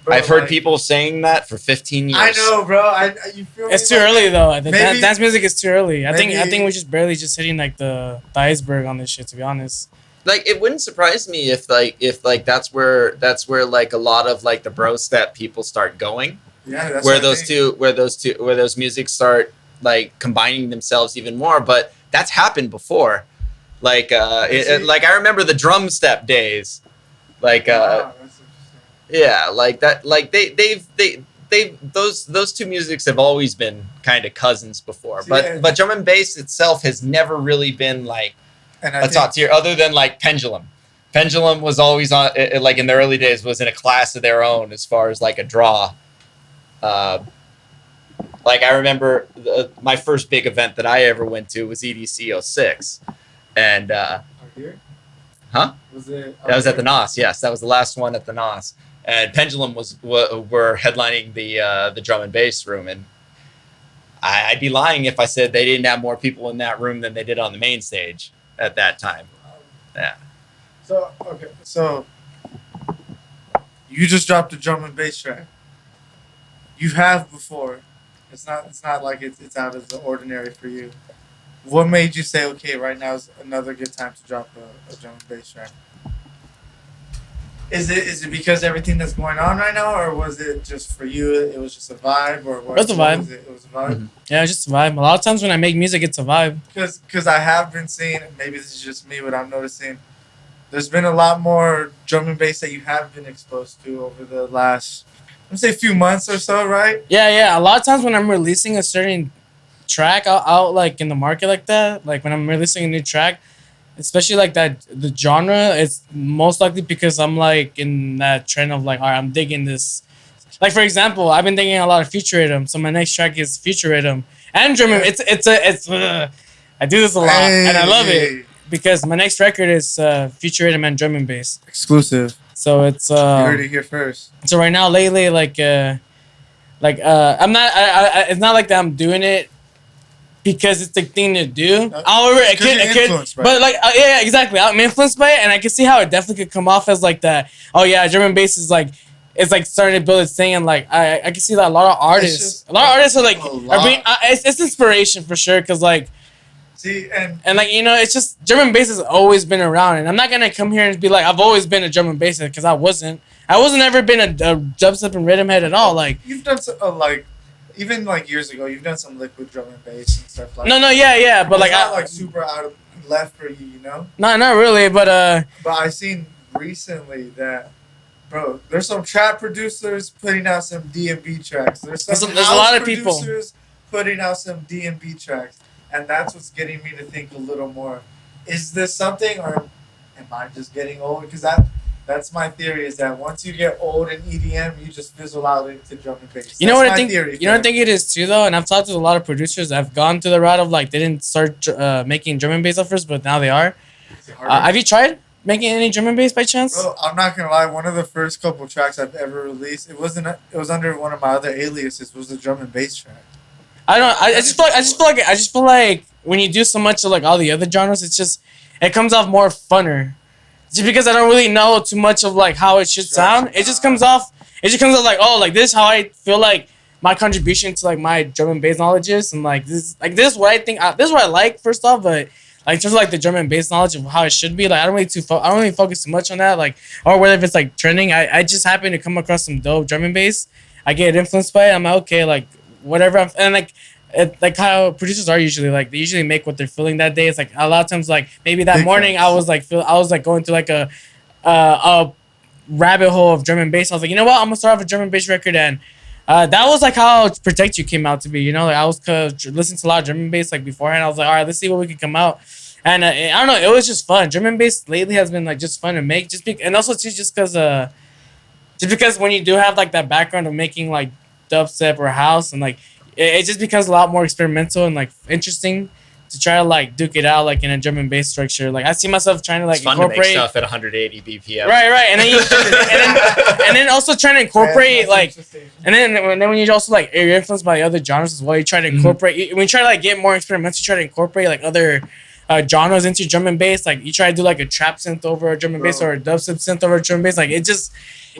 Bro, I've heard people saying that for 15 years. I know, bro. You feel me? It's too early though. I think maybe, dance music is too early. I think we're just barely just hitting like the iceberg on this shit, to be honest. Like it wouldn't surprise me if that's where like a lot of like the bro step people start going. Yeah, that's where those music start like combining themselves even more. But that's happened before. Like like I remember the drum step days. Like yeah, like that. Like those two musics have always been kind of cousins before. But drum and bass itself has never really been like a top tier, other than like Pendulum. Pendulum was always on, like in the early days, was in a class of their own as far as like a draw. Like I remember my first big event that I ever went to was EDC 06. And here? Huh? Was it? That was at the NOS. Yes, that was the last one at the NOS. And Pendulum were headlining the drum and bass room, and I'd be lying if I said they didn't have more people in that room than they did on the main stage at that time. Yeah. So okay, so you just dropped a drum and bass track. You have before. It's not like it's out of the ordinary for you. What made you say, okay, right now is another good time to drop a drum and bass track? Is it because everything that's going on right now, or was it just for you? It was just a vibe, or what? It was a vibe. It was a vibe. Mm-hmm. Yeah, it's just a vibe. A lot of times when I make music, it's a vibe. Because I have been seeing, maybe this is just me, but I'm noticing there's been a lot more drum and bass that you have been exposed to over the last, let's say, few months or so, right? Yeah. A lot of times when I'm releasing a certain track out like in the market like that, like when I'm releasing a new track, especially like that, the genre, it's most likely because I'm like in that trend of like, all right, I'm digging this. Like for example, I've been digging a lot of future rhythm, so my next track is future rhythm and drum. I do this a lot and I love it because my next record is future rhythm and drum and bass exclusive. So it's you heard it here first. So right now lately, I'm not. It's not like that I'm doing it because it's the thing to do. However, it could, but like, yeah, exactly. I'm influenced by it, and I can see how it definitely could come off as like that. Oh yeah, drum and bass is like, it's like starting to build its thing, and like I can see that a lot of artists, are like are being it's inspiration for sure, because like. See, and like, you know, it's just German bass has always been around, and I'm not gonna come here and be like I've always been a German bassist, because I wasn't ever been a dubstep and rhythm head at all. Like you've done some, like even like years ago, you've done some liquid drum and bass and stuff like. Yeah, but like not like super out of left for you, you know. Not really, but. But I seen recently that. Bro, there's some trap producers putting out some D&B tracks. There's a lot of people putting out some D&B tracks. And that's what's getting me to think a little more. Is this something, or am I just getting old? Because that's my theory, is that once you get old in EDM, you just fizzle out into drum and bass. You know what I think? You know what I think it is too, though? And I've talked to a lot of producers. I've gone to the route of like they didn't start making drum and bass at first, but now they are. Have you tried making any drum and bass by chance? Bro, I'm not gonna lie. One of the first couple tracks I've ever released, it was under one of my other aliases, was the drum and bass track. I just feel like when you do so much of like all the other genres, it comes off more funner. Just because I don't really know too much of like how it should sound, it just comes off like, oh, like this is how I feel like my contribution to like my drum and bass knowledge is, and like this is what I think, this is what I like first off, but like in terms of like the drum and bass knowledge of how it should be, like I don't really focus too much on that, like, or whether if it's like trending, I just happen to come across some dope drum and bass, I get influenced by it, I'm like, okay, like whatever, and like how producers are usually, like they usually make what they're feeling that day. It's like a lot of times, like maybe that morning I was like going through like a rabbit hole of drum and bass. I was like, you know what, I'm gonna start off a drum and bass record, and that was like how Protect You came out to be. You know, like I was listening to a lot of drum and bass like beforehand. I was like, all right, let's see what we can come out. And I don't know, it was just fun. Drum and bass lately has been like just fun to make, and also too just because when you do have like that background of making like dubstep or house, and like it just becomes a lot more experimental and like interesting to try to like duke it out like in a drum and bass structure. Like I see myself trying to like incorporate to make stuff at 180 BPM. Right, and then also trying to incorporate like, and then when you also like you're influenced by other genres as well, you try to incorporate. When you try to like get more experimental, you try to incorporate like other genres into drum and bass. Like you try to do like a trap synth over a drum and bass, or a dubstep synth over a drum and bass. Like it just.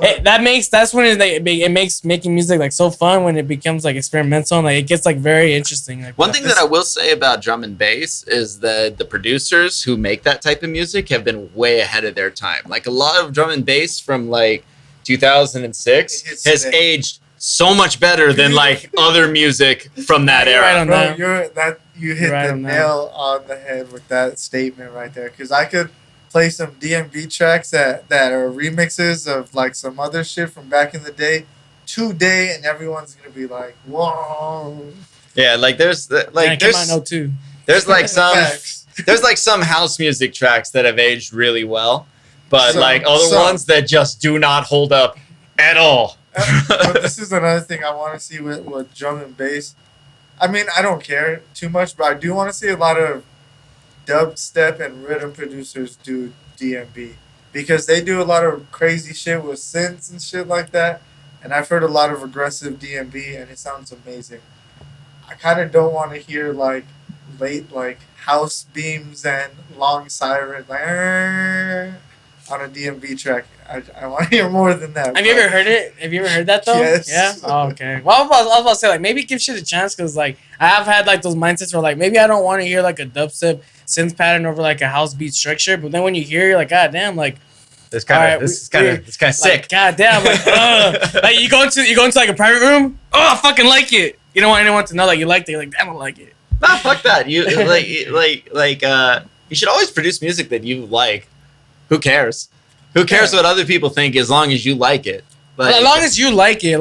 That's when it makes making music like so fun, when it becomes like experimental and like it gets like very interesting. Like one thing that I will say about drum and bass is that the producers who make that type of music have been way ahead of their time. Like a lot of drum and bass from like 2006 has aged so much better than like other music from that era. Right on that. You hit the nail on the head with that statement right there, because I could play some DMV tracks that are remixes of like some other shit from back in the day today, and everyone's gonna be like, whoa. Yeah, like there's like there's like some house music tracks that have aged really well, but like other ones that just do not hold up at all. But this is another thing I want to see with drum and bass. I mean, I don't care too much, but I do want to see a lot of dubstep and rhythm producers do DMB, because they do a lot of crazy shit with synths and shit like that, and I've heard a lot of aggressive DMB and it sounds amazing. I kind of don't want to hear like late like house beams and long siren like on a DMB track. I want to hear more than that. Have you ever heard it? Have you ever heard that though? Yes. Yeah. Oh, okay. Well, I was about to say like maybe give shit a chance, because like I have had like those mindsets where like maybe I don't want to hear like a dubstep synth pattern over like a house beat structure, but then when you hear, you're like, god damn, like this kind of sick. Like, god damn, like like you go into like a private room. Oh, I fucking like it. You don't want anyone to know that you liked it. You're like, damn, I like it. No, fuck that. You you should always produce music that you like. Who cares? Who cares what other people think, as long as you like it? Like, as long as you like it,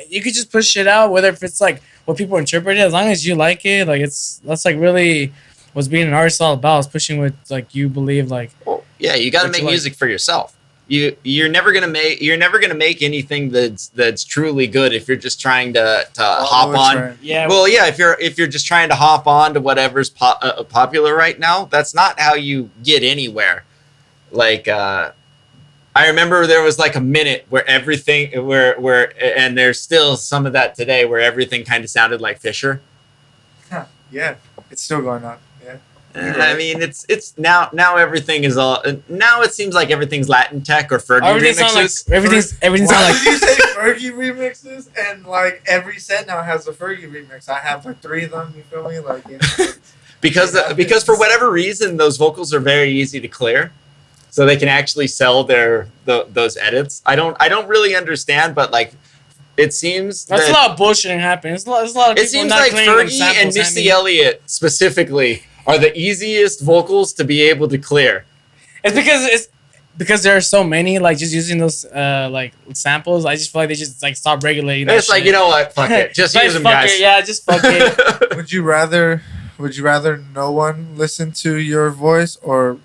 you could just push shit out, whether if it's like what people interpret it. As long as you like it, like that's like really what's being an artist all about, is pushing what like you believe. Like, well, yeah, you got to make music for yourself. You're never gonna make anything that's truly good if you're just trying to hop on. Yeah. Well, yeah, if you're just trying to hop on to whatever's popular right now, that's not how you get anywhere. Like I remember there was like a minute where everything and there's still some of that today, where everything kind of sounded like Fisher. Yeah, it's still going on. Yeah. I mean, it's now everything is all now. It seems like everything's Latin tech or Fergie Everything sound like remixes. everything Why sound did you like. say Fergie remixes? And like every set now has a Fergie remix. I have like 3 of them. You feel me? Like because for whatever reason those vocals are very easy to clear, so they can actually sell those edits. I don't really understand, but like it seems That's that a lot of bullshitting happening. It's a lot of people it seems not like clearing them Fergie samples, and Missy I mean. Elliott specifically are the easiest vocals to be able to clear. It's because there are so many like just using those like samples. I just feel like they just like stop regulating. That It's like, shit. you know what, fuck it, just Like, use them, fuck guys. it, yeah, just fuck it. Would you rather no one listen to your voice or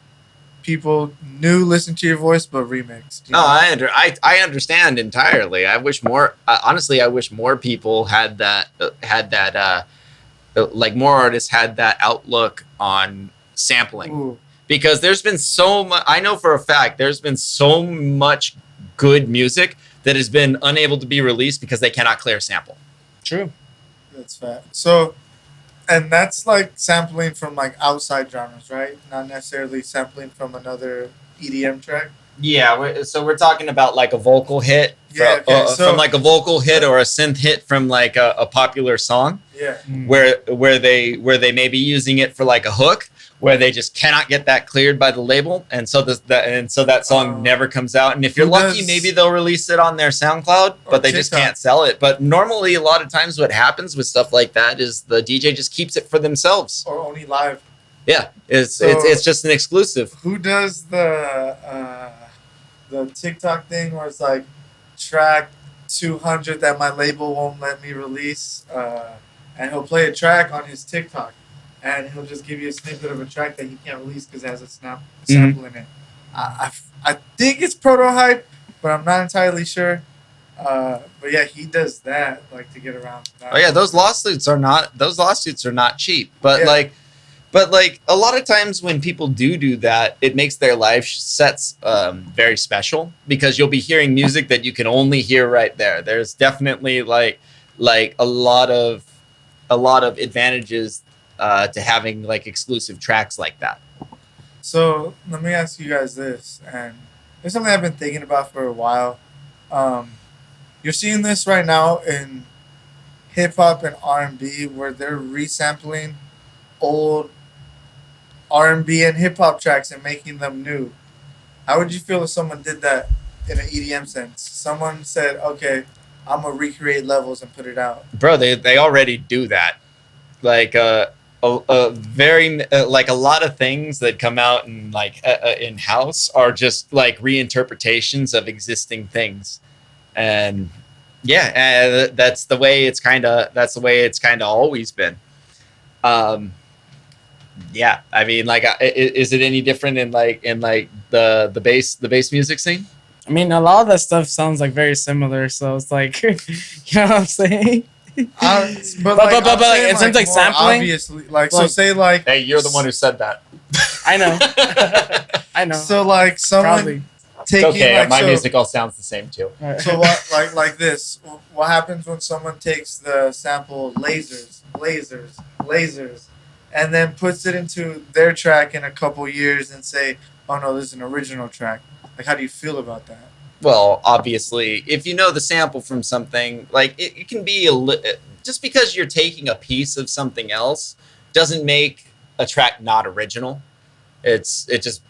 people new listen to your voice but remix? Do you No, know? I understand entirely. I wish more. Honestly, I wish more people had that. Like more artists had that outlook on sampling, Ooh. because there's been so much. I know for a fact there's been so much good music that has been unable to be released because they cannot clear sample. True. That's fact. So, and that's like sampling from like outside genres, right? Not necessarily sampling from another EDM track. Yeah, so we're talking about like a vocal hit Yeah, okay, so- from like a vocal hit or a synth hit from like a popular song. Yeah. where they may be using it for like a hook where they just cannot get that cleared by the label, and so that song never comes out. And if you're Who lucky, does- maybe they'll release it on their SoundCloud, Or but they just TikTok. can't sell it. But normally, a lot of times, what happens with stuff like that is the DJ just keeps it for themselves. Or only live. Yeah, it's So- it's just an exclusive. Who does the TikTok thing where it's like track 200 that my label won't let me release, and he'll play a track on his TikTok, and he'll just give you a snippet of a track that he can't release because it has a sample in it. I think it's Prototype, but I'm not entirely sure. But yeah, he does that like to get around that. Oh yeah, those lawsuits are not cheap. But Yeah. like a lot of times when people do that, it makes their live sets very special, because you'll be hearing music that you can only hear right there. There's definitely like a lot of advantages to having like exclusive tracks like that. So let me ask you guys this, and it's something I've been thinking about for a while. You're seeing this right now in hip hop and R&B, where they're resampling old R&B and hip hop tracks and making them new. How would you feel if someone did that in an EDM sense? Someone said, "Okay, I'm gonna recreate levels and put it out." Bro, they already do that. Like a very like a lot of things that come out in like in house are just like reinterpretations of existing things, and yeah, that's the way it's kind of always been. Yeah, I mean, like, is it any different in the bass music scene? I mean, a lot of that stuff sounds like very similar, so it's like, you know what I'm saying? But I'm in saying, terms of, like, sampling, obviously, like so, like- say like Hey, you're the one who said that. I know, I know. so like someone Probably. taking Okay, like, my so, music all sounds the same too. So what like this? What happens when someone takes the sample lasers, and then puts it into their track in a couple years and say, "Oh no, this is an original track." Like, how do you feel about that? Well, obviously, if you know the sample from something, like it can be just because you're taking a piece of something else doesn't make a track not original. It just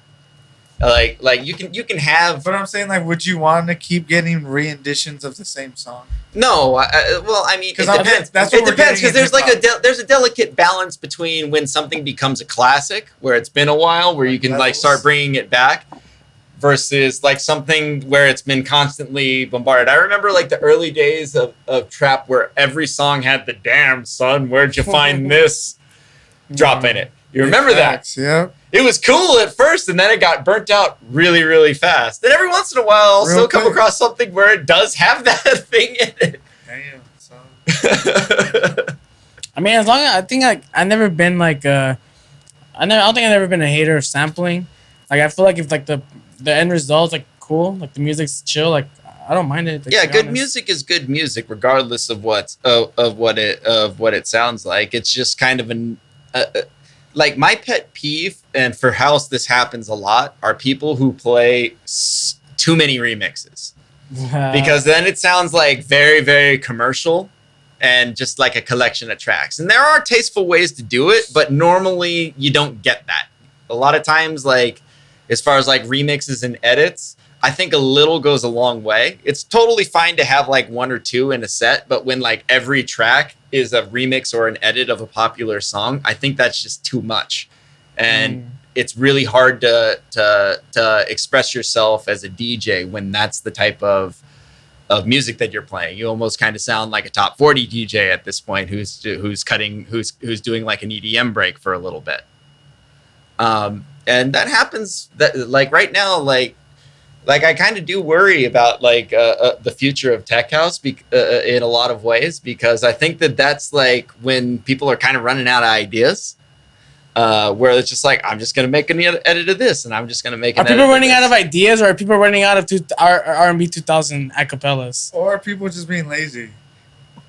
like you can have. But I'm saying, like, would you want to keep getting re-editions of the same song? No, well, I mean, 'Cause it depends. that's It what we're depends, getting because in there's like hip-hop. there's a delicate balance between when something becomes a classic, where it's been a while, where you can like Levels. start bringing it back, versus like something where it's been constantly bombarded. I remember like the early days of trap, where every song had the "damn son, where'd you find this" drop in it. You remember that? Facts, yeah. It was cool at first, and then it got burnt out really, really fast. And every once in a while, I'll Real still come quick. across something where it does have that thing in it. Damn, son. I mean, as long as I think I've never been like I don't think I've ever been a hater of sampling. Like, I feel like if like the end result's like cool, like the music's chill, like I don't mind it. Like, Yeah, to be good honest. music is good music, regardless of what it sounds like. It's just kind of like my pet peeve, and for house this happens a lot, are people who play too many remixes. Because then it sounds like very, very commercial and just like a collection of tracks. And there are tasteful ways to do it, but normally you don't get that. A lot of times, like as far as like remixes and edits, I think a little goes a long way. It's totally fine to have like one or two in a set, but when like every track is a remix or an edit of a popular song, I think that's just too much. And it's really hard to express yourself as a DJ when that's the type of music that you're playing. You almost kind of sound like a top 40 DJ at this point who's doing like an EDM break for a little bit. And that happens that like right now, like I kind of do worry about like the future of tech house in a lot of ways, because I think that's like when people are kind of running out of ideas. Where it's just like, I'm just gonna make an edit of this, and I'm just gonna make. Are people running out of ideas, or are people running out of R&B 2000 acapellas, or are people just being lazy?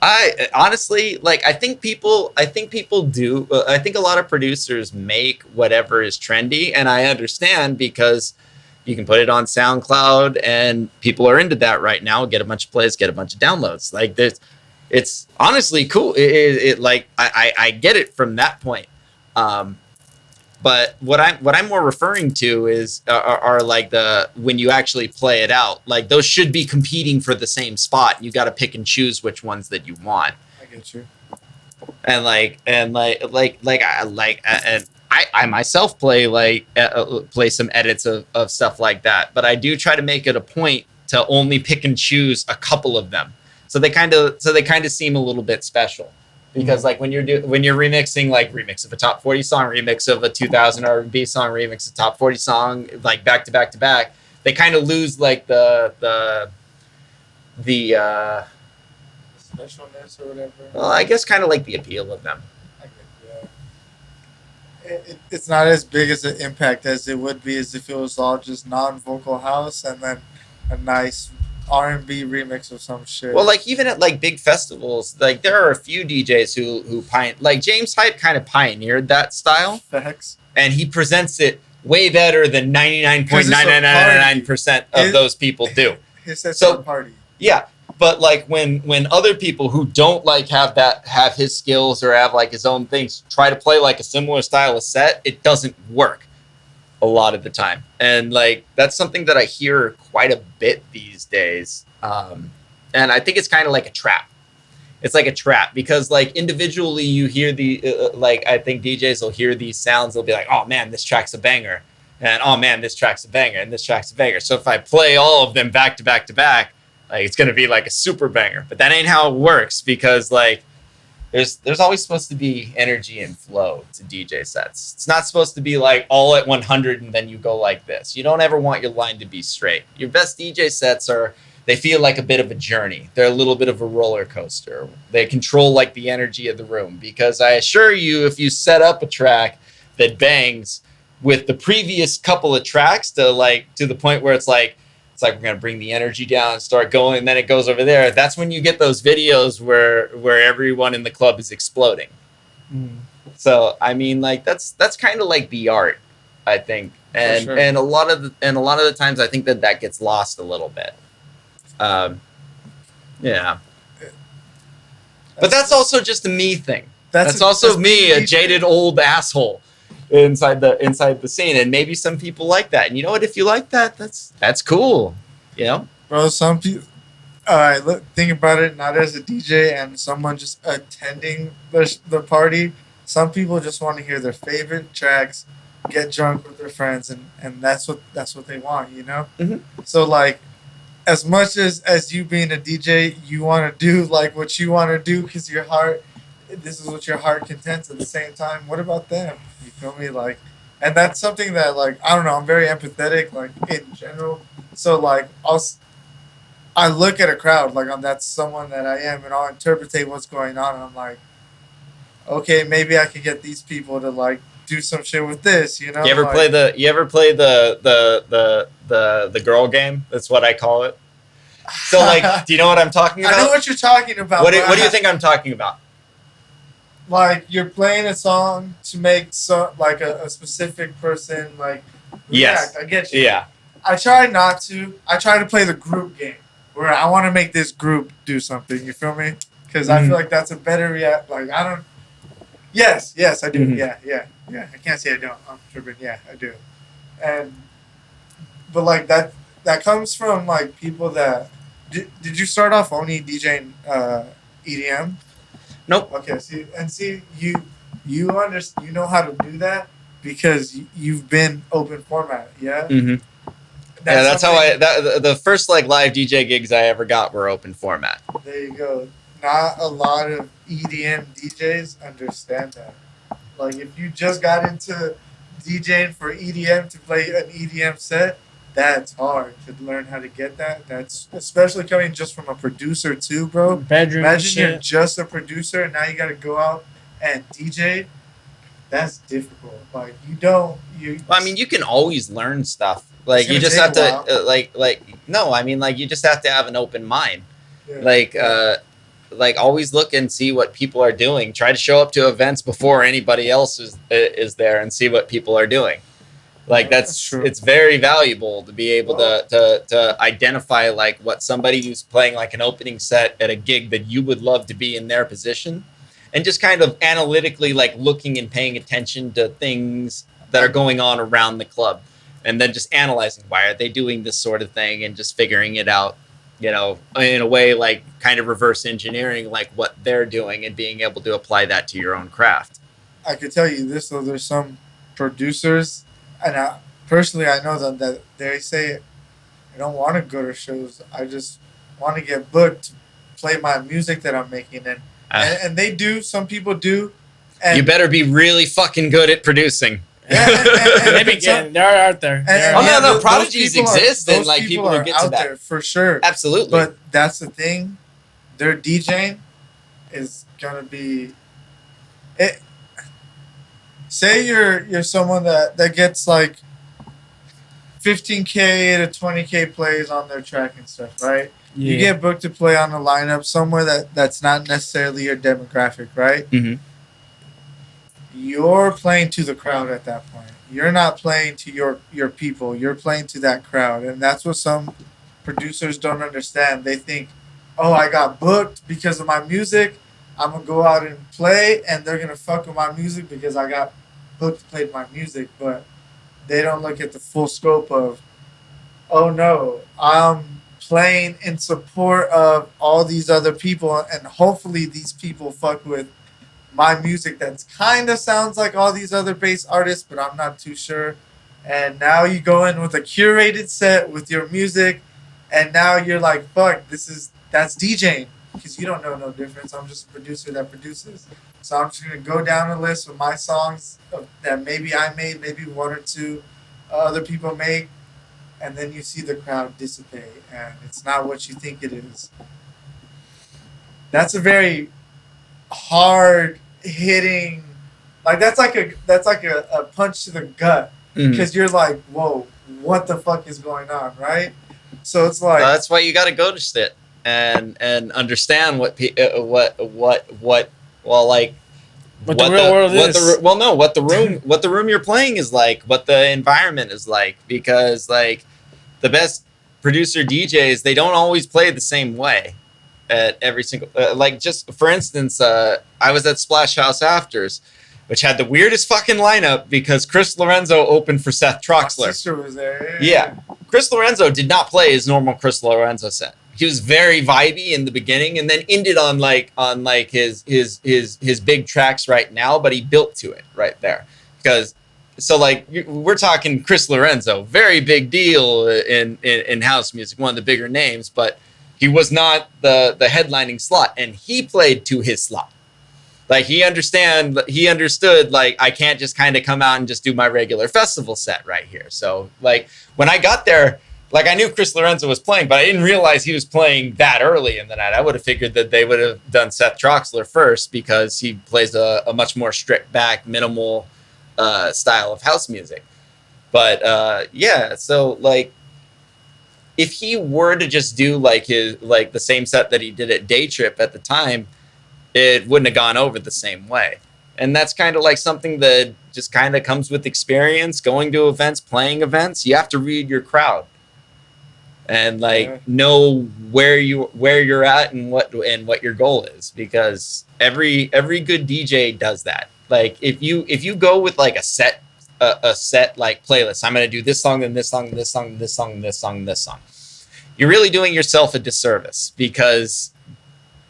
I honestly like. I think people do. I think a lot of producers make whatever is trendy, and I understand because you can put it on SoundCloud, and people are into that right now. Get a bunch of plays, get a bunch of downloads. Like it's honestly cool. It like I get it from that point. But what I'm more referring to is are like when you actually play it out, like those should be competing for the same spot. You got to pick and choose which ones that you want. I get you. And I myself play play some edits of stuff like that, but I do try to make it a point to only pick and choose a couple of them. So they kind of seem a little bit special. Because like when you're remixing, like remix of a top 40 song, remix of a 2000 R&B song, remix of a top 40 song, like back to back to back, they kind of lose like the specialness or whatever. Well, I guess kind of like the appeal of them. It's not as big as an impact as it would be as if it was all just non-vocal house and then a nice R&B remix of some shit. Well, like even at like big festivals, like there are a few DJs who like James Hype kind of pioneered that style. Facts. And he presents it way better than 99.9999% of those people do. It's a party. Yeah, but like when other people who don't like have his skills or have like his own things try to play like a similar style of set, it doesn't work a lot of the time. And like that's something that I hear quite a bit these days. And I think it's kind of like a trap. It's like a trap because like individually you hear the like I think DJs will hear these sounds, they'll be like, oh man, this track's a banger, and oh man, this track's a banger, and this track's a banger. So if I play all of them back to back to back, like it's gonna be like a super banger. But that ain't how it works, because like there's always supposed to be energy and flow to DJ sets. It's not supposed to be like all at 100 and then you go like this. You don't ever want your line to be straight. Your best DJ sets they feel like a bit of a journey. They're a little bit of a roller coaster. They control like the energy of the room, because I assure you, if you set up a track that bangs with the previous couple of tracks to the point where it's like we're gonna bring the energy down and start going, and then it goes over there. That's when you get those videos where everyone in the club is exploding. So I mean, like that's kind of like the art, I think, and sure. and a lot of the times I think that gets lost a little bit. Yeah, but that's also just a me thing. That's also me, a jaded old asshole inside the scene, and maybe some people like that. And you know what? If you like that, that's cool. You know, bro. Some people. All right, look. Think about it. Not as a DJ and someone just attending the party. Some people just want to hear their favorite tracks, get drunk with their friends, and that's what they want. You know. Mm-hmm. So like, as much as you being a DJ, you want to do like what you want to do because your heart. This is what your heart contents. At the same time, what about them? You feel me? Like, and that's something that like I don't know. I'm very empathetic, like in general. So like I look at a crowd like that's someone that I am, and I'll interpret what's going on. And I'm like, okay, maybe I could get these people to like do some shit with this. You know? You ever play the girl game? That's what I call it. So like, do you know what I'm talking about? I know what you're talking about. What do you think I'm talking about? like you're playing a song to make like a specific person like Yes. react. I get you. Yeah. I try not to. I try to play the group game where I want to make this group do something. You feel me? Because I feel like that's a better react. Like I don't. Yes, I do. Mhm. Yeah. I can't say I don't. I'm tripping. Yeah, I do. And but like that comes from like people that did you start off only DJing EDM? Nope. Okay, see you understand, you know how to do that because you've been open format, yeah. Mm-hmm. Yeah, that's how the first like live DJ gigs I ever got were open format. There you go. Not a lot of EDM DJs understand that. Like if you just got into DJing for EDM to play an EDM set, that's hard to learn how to get that. That's especially coming just from a producer too, bro. Bedroom Imagine you're shit. just a producer and now you got to go out and DJ. That's difficult. Like you don't you. Well, I mean, you can always learn stuff. Like It's you gonna just have take to a while. like no. I mean, like you just have to have an open mind. Yeah. Like always look and see what people are doing. Try to show up to events before anybody else is there and see what people are doing. Like That's true. it's very valuable to be able to identify like what somebody who's playing like an opening set at a gig that you would love to be in their position, and just kind of analytically like looking and paying attention to things that are going on around the club, and then just analyzing why are they doing this sort of thing and just figuring it out, you know, in a way like kind of reverse engineering like what they're doing and being able to apply that to your own craft. I could tell you this though. There's some producers, and personally I know them that they say I don't want to go to shows. I just want to get booked to play my music that I'm making, and they do. Some people do. And You better be really fucking good at producing. Yeah, Maybe they're out there. Oh, no, those prodigies people are- exist, and those like people who are get to out that. there for sure. Absolutely. But that's the thing. Their DJing is gonna be it. Say you're someone that gets like 15K to 20K plays on their track and stuff, right? Yeah. You get booked to play on a lineup somewhere that's not necessarily your demographic, right? Mhm. You're playing to the crowd at that point. You're not playing to your people. You're playing to that crowd, and that's what some producers don't understand. They think, "Oh, I got booked because of my music. I'm gonna go out and play, and they're gonna fuck with my music because I got booked to play my music." But they don't look at the full scope of, "Oh no, I'm playing in support of all these other people, and hopefully these people fuck with my music that's kind of sounds like all these other bass artists, but I'm not too sure." And now you go in with a curated set with your music, and now you're like, "Fuck, that's DJing," because you don't know no difference. I'm just a producer that produces, so I'm just gonna go down a list with my songs that maybe I made, maybe one or two other people make, and then you see the crowd dissipate, and it's not what you think it is. That's a very hard hitting, like that's like a punch to the gut Mhm. because you're like, whoa, what the fuck is going on, right? So it's like That's why you got to go to sit and understand what well like What the real world is. what the room you're playing is like, what the environment is like, because like the best producer DJs, they don't always play the same way at every single like, just for instance, I was at Splash House Afters, which had the weirdest fucking lineup because Chris Lorenzo opened for Seth my Troxler. sister was there. Yeah. Chris Lorenzo did not play his normal Chris Lorenzo set. He was very vibey in the beginning and then ended on his big tracks right now, but he built to it right there. Because so like we're talking Chris Lorenzo, very big deal in house music, one of the bigger names, but he was not the headlining slot, and he played to his slot. Like he understood like I can't just kind of come out and just do my regular festival set right here. So like when I got there, like I knew Chris Lorenzo was playing, but I didn't realize he was playing that early in the night. I would have figured that they would have done Seth Troxler first because he plays a much more stripped back, minimal style of house music. But yeah, so like if he were to just do like the same set that he did at Day Trip at the time, it wouldn't have gone over the same way. And that's kind of like something that just kind of comes with experience, going to events, playing events. You have to read your crowd and like know where you're at and what your goal is, because every good DJ does that. Like if you go with like a set like playlist, I'm gonna do this song and this song and this song and this song and this song and this song, you're really doing yourself a disservice, because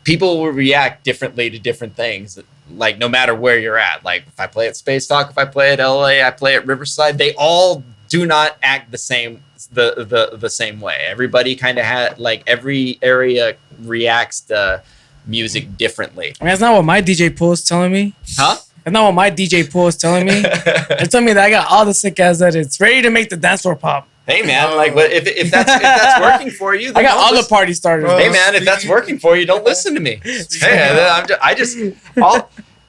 people will react differently to different things, like no matter where you're at. Like if I play at Space Talk, if I play at LA, I play at Riverside, they all do not act the same the same way. Everybody kind of had, like, every area reacts to music differently. I mean, that's not what my DJ pool is telling me. Huh? That's not what my DJ pool is telling me. It's telling me that I got all the sick ass that it's ready to make the dance floor pop. Hey man, like, what if that's working for you? I got all the party starters. Hey man, if that's working for you, don't listen to me. Hey,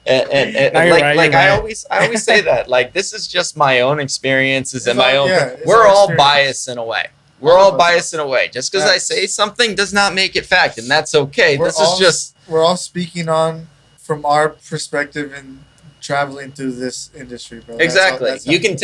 I always say that, like, this is just my own experiences and my own. We're all biased in a way. We're all biased in a way. Just because I say something does not make it fact, and that's okay. We're all speaking on from our perspective and traveling through this industry, bro. Exactly. You can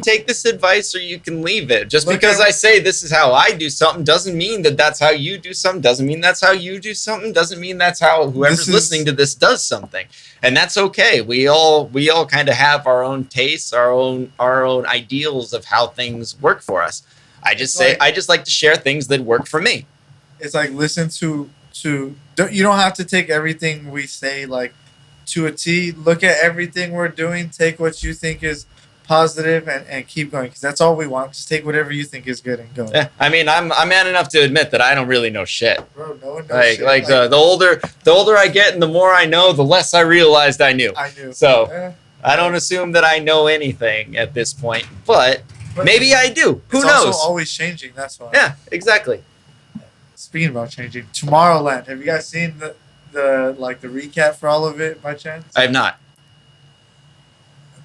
take this advice or you can leave it. Just because I say this is how I do something doesn't mean that that's how you do something. Doesn't mean that's how you do something. Doesn't mean that's how whoever's listening to this does something. And that's okay. We all kind of have our own tastes, our own ideals of how things work for us. I just like to share things that work for me. It's like, listen to you don't have to take everything we say like to a T. Look at everything we're doing, take what you think is positive and keep going, because that's all we want. Just take whatever you think is good and go. Yeah, I mean, I'm man enough to admit that I don't really know shit. Bro, no one knows shit. Like the older I get and the more I know, the less I realized I knew. So I don't assume that I know anything at this point, but maybe I do. Who knows? It's also always changing. That's why. Yeah, exactly. Speaking about changing, Tomorrowland. Have you guys seen the recap for all of it by chance? I have not.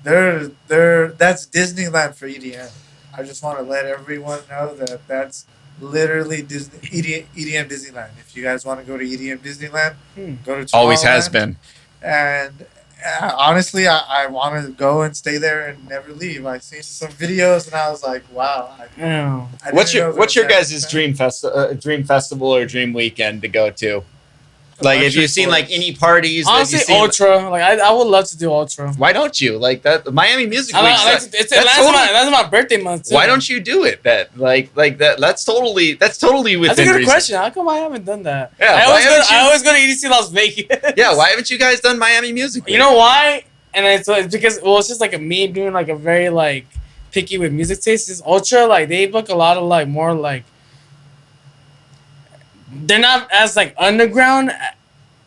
That's Disneyland for EDM. I just want to let everyone know that that's literally EDM Disneyland. If you guys want to go to EDM Disneyland, go to Tomorrowland. Always has been. And honestly, I want to go and stay there and never leave. I seen some videos and I was like, wow. What's your guys' dream festival or dream weekend to go to? Like, if you've seen like any parties, honestly, Ultra. Like, I would love to do Ultra. Why don't you like that? Miami Music Week. That's my birthday month too. Why don't you do it? That's totally within That's a good reason. question. How come I haven't done that? Yeah, I always go to EDC Las Vegas. Yeah, why haven't you guys done Miami Music Week? You know why? And it's because it's just like me being like a very like picky with music taste. Is Ultra, like, they book a lot of like more like. They're not as like underground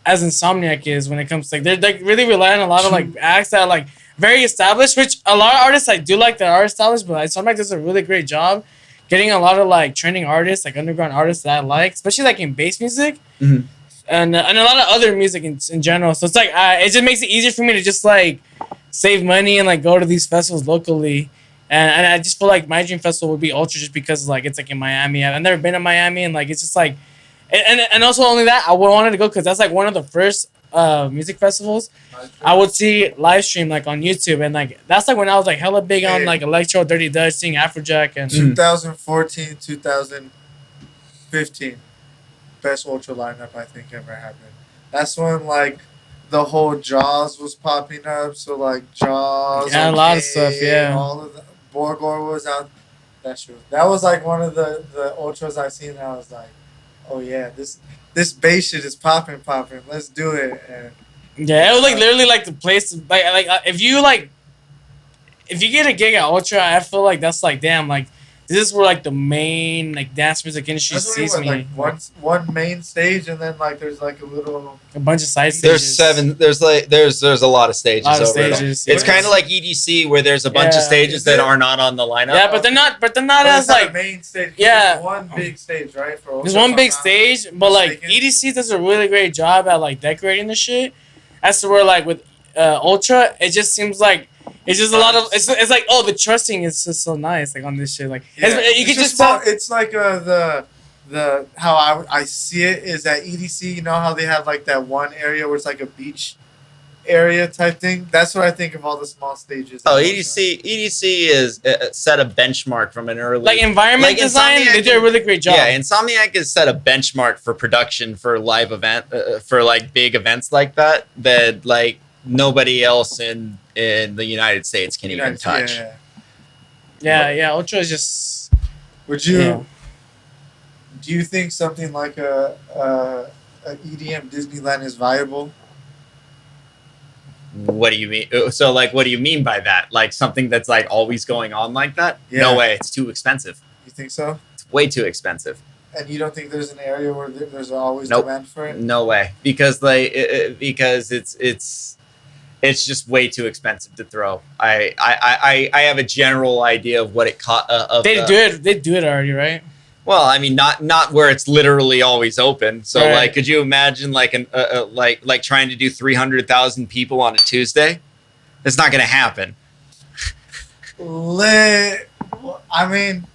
as Insomniac is when it comes to like, they're like really relying on a lot of like acts that are like very established, which a lot of artists I do like that are established, but Insomniac does a really great job getting a lot of like trending artists, like underground artists that I like, especially like in bass music and a lot of other music in general. So it's like it just makes it easier for me to just like save money and like go to these festivals locally. And I just feel like my dream festival would be Ultra, just because like it's like in Miami. I've never been to Miami, and like it's just like. And also only that, I wanted to go because that's like one of the first music festivals I would see live stream like on YouTube, and like that's like when I was like hella big on like electro, Dirty Dutch, seeing Afrojack and 2014, 2015, best Ultra lineup I think ever happened. That's when like the whole Jaws was popping up, so like Jaws, a lot of stuff, all of the Borgor was out. That was like one of the Ultras I seen, and I was like, oh yeah, this bass shit is popping. Let's do it. And yeah, it was like literally like the place. Like if you get a gig at Ultra, I feel like that's like, damn, like this is where like the main like dance music industry sees me. Like one main stage, and then like there's like a bunch of side stages. There's a lot of stages. It's kind of like EDC, where there's a bunch of stages that are not on the lineup. Yeah, but they're not as like main stage. Yeah, there's one big stage, right? There's one big stage, but like EDC does a really great job at like decorating the shit. As to where like with Ultra, it just seems like. It's just a lot of it's like, oh, the trusting is just so nice like on this shit, like you can just tell. It's like the how I see it is at EDC. You know how they have like that one area where it's like a beach area type thing. That's what I think of all the small stages. Oh, EDC is set a benchmark from an early like environment design. They do a really great job. Yeah, Insomniac has set a benchmark for production for live event for like big events like that like nobody else in the United States can even touch. Yeah. Ultra is just. Would you? Yeah. Do you think something like a EDM Disneyland is viable? What do you mean? So, like, what do you mean by that? Like something that's like always going on like that? Yeah. No way. It's too expensive. You think so? It's way too expensive. And you don't think there's an area where there's always demand for it? No way. Because like because it's just way too expensive to throw. I have a general idea of what it cost. They do it already, right? Well, I mean, not where it's literally always open. So, right. Like, could you imagine like like trying to do 300,000 people on a Tuesday? It's not going to happen. I mean,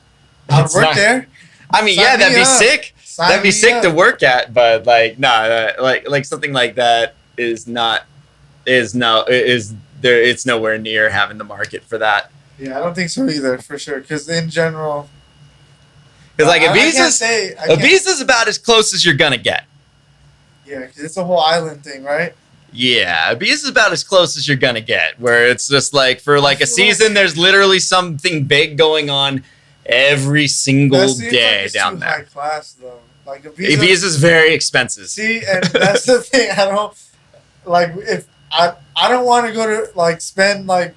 I'd work there. I mean, yeah, that'd be sick. That'd be sick to work at, but like, nah, like something like that is it's nowhere near having the market for that. Yeah, I don't think so either, for sure. Because in general. Because like Ibiza's about as close as you're gonna get. Yeah, because it's a whole island thing, right? Yeah, Ibiza's about as close as you're gonna get. Where it's just like for like a season, there's literally something big going on every single day down there. High class though. Like Ibiza's very expensive. See, and that's the thing. I don't like if I don't want to go to like spend like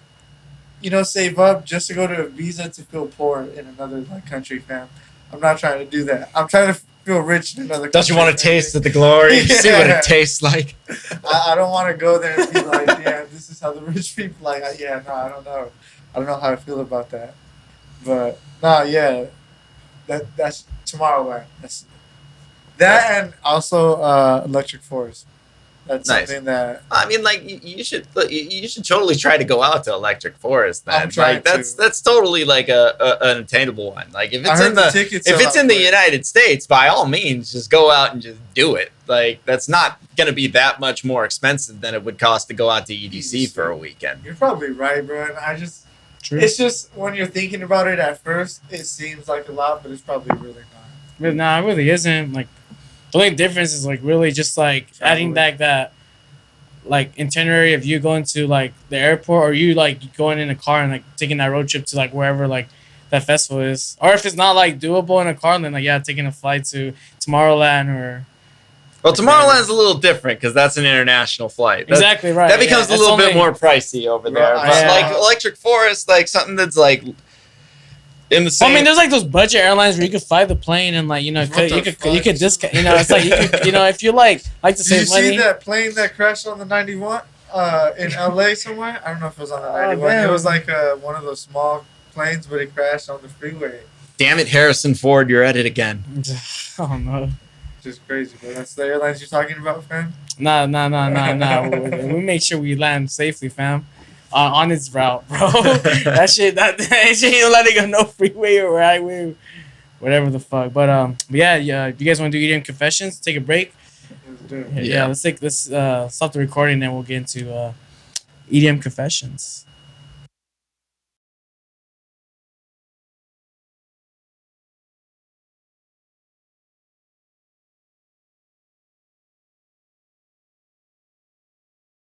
save up just to go to Ibiza to feel poor in another like country, fam. I'm not trying to do that. I'm trying to feel rich in another country. Don't you want to taste the glory? Yeah. See what it tastes like? I don't want to go there and be like, yeah, this is how the rich people like. Yeah, no, I don't know. I don't know how I feel about that. But no, yeah, that's Tomorrowland. That and also Electric Forest. That's nice. Something that I mean, like you should totally try to go out to Electric Forest. Then, like that's totally like an attainable one. Like if it's in the United States, by all means, just go out and just do it. Like that's not gonna be that much more expensive than it would cost to go out to EDC for a weekend. You're probably right, bro. And it's just when you're thinking about it at first, it seems like a lot, but it's probably really not. But nah, it really isn't. Like. The only difference is like really just like adding back that like itinerary of you going to like the airport or you like going in a car and like taking that road trip to like wherever like that festival is. Or if it's not like doable in a car, then like taking a flight to Tomorrowland or. Well, Tomorrowland's a little different because that's an international flight. Exactly right. That becomes a little bit more pricey over there. But like Electric Forest, like something that's like. In the same. I mean, there's like those budget airlines where you could fly the plane and like you could discount. It's like if you like to save money. Did you see that plane that crashed on the 91 in LA somewhere? I don't know if it was on the 91. It was like one of those small planes, but it crashed on the freeway. Damn it, Harrison Ford, you're at it again. Oh no. Just crazy, but that's the airlines you're talking about, fam. Nah. We make sure we land safely, fam. On its route, bro. that shit ain't letting go no freeway or highway, whatever the fuck. But yeah. You guys want to do EDM confessions? Take a break. Let's do it. Yeah. Let's stop the recording, then we'll get into EDM confessions.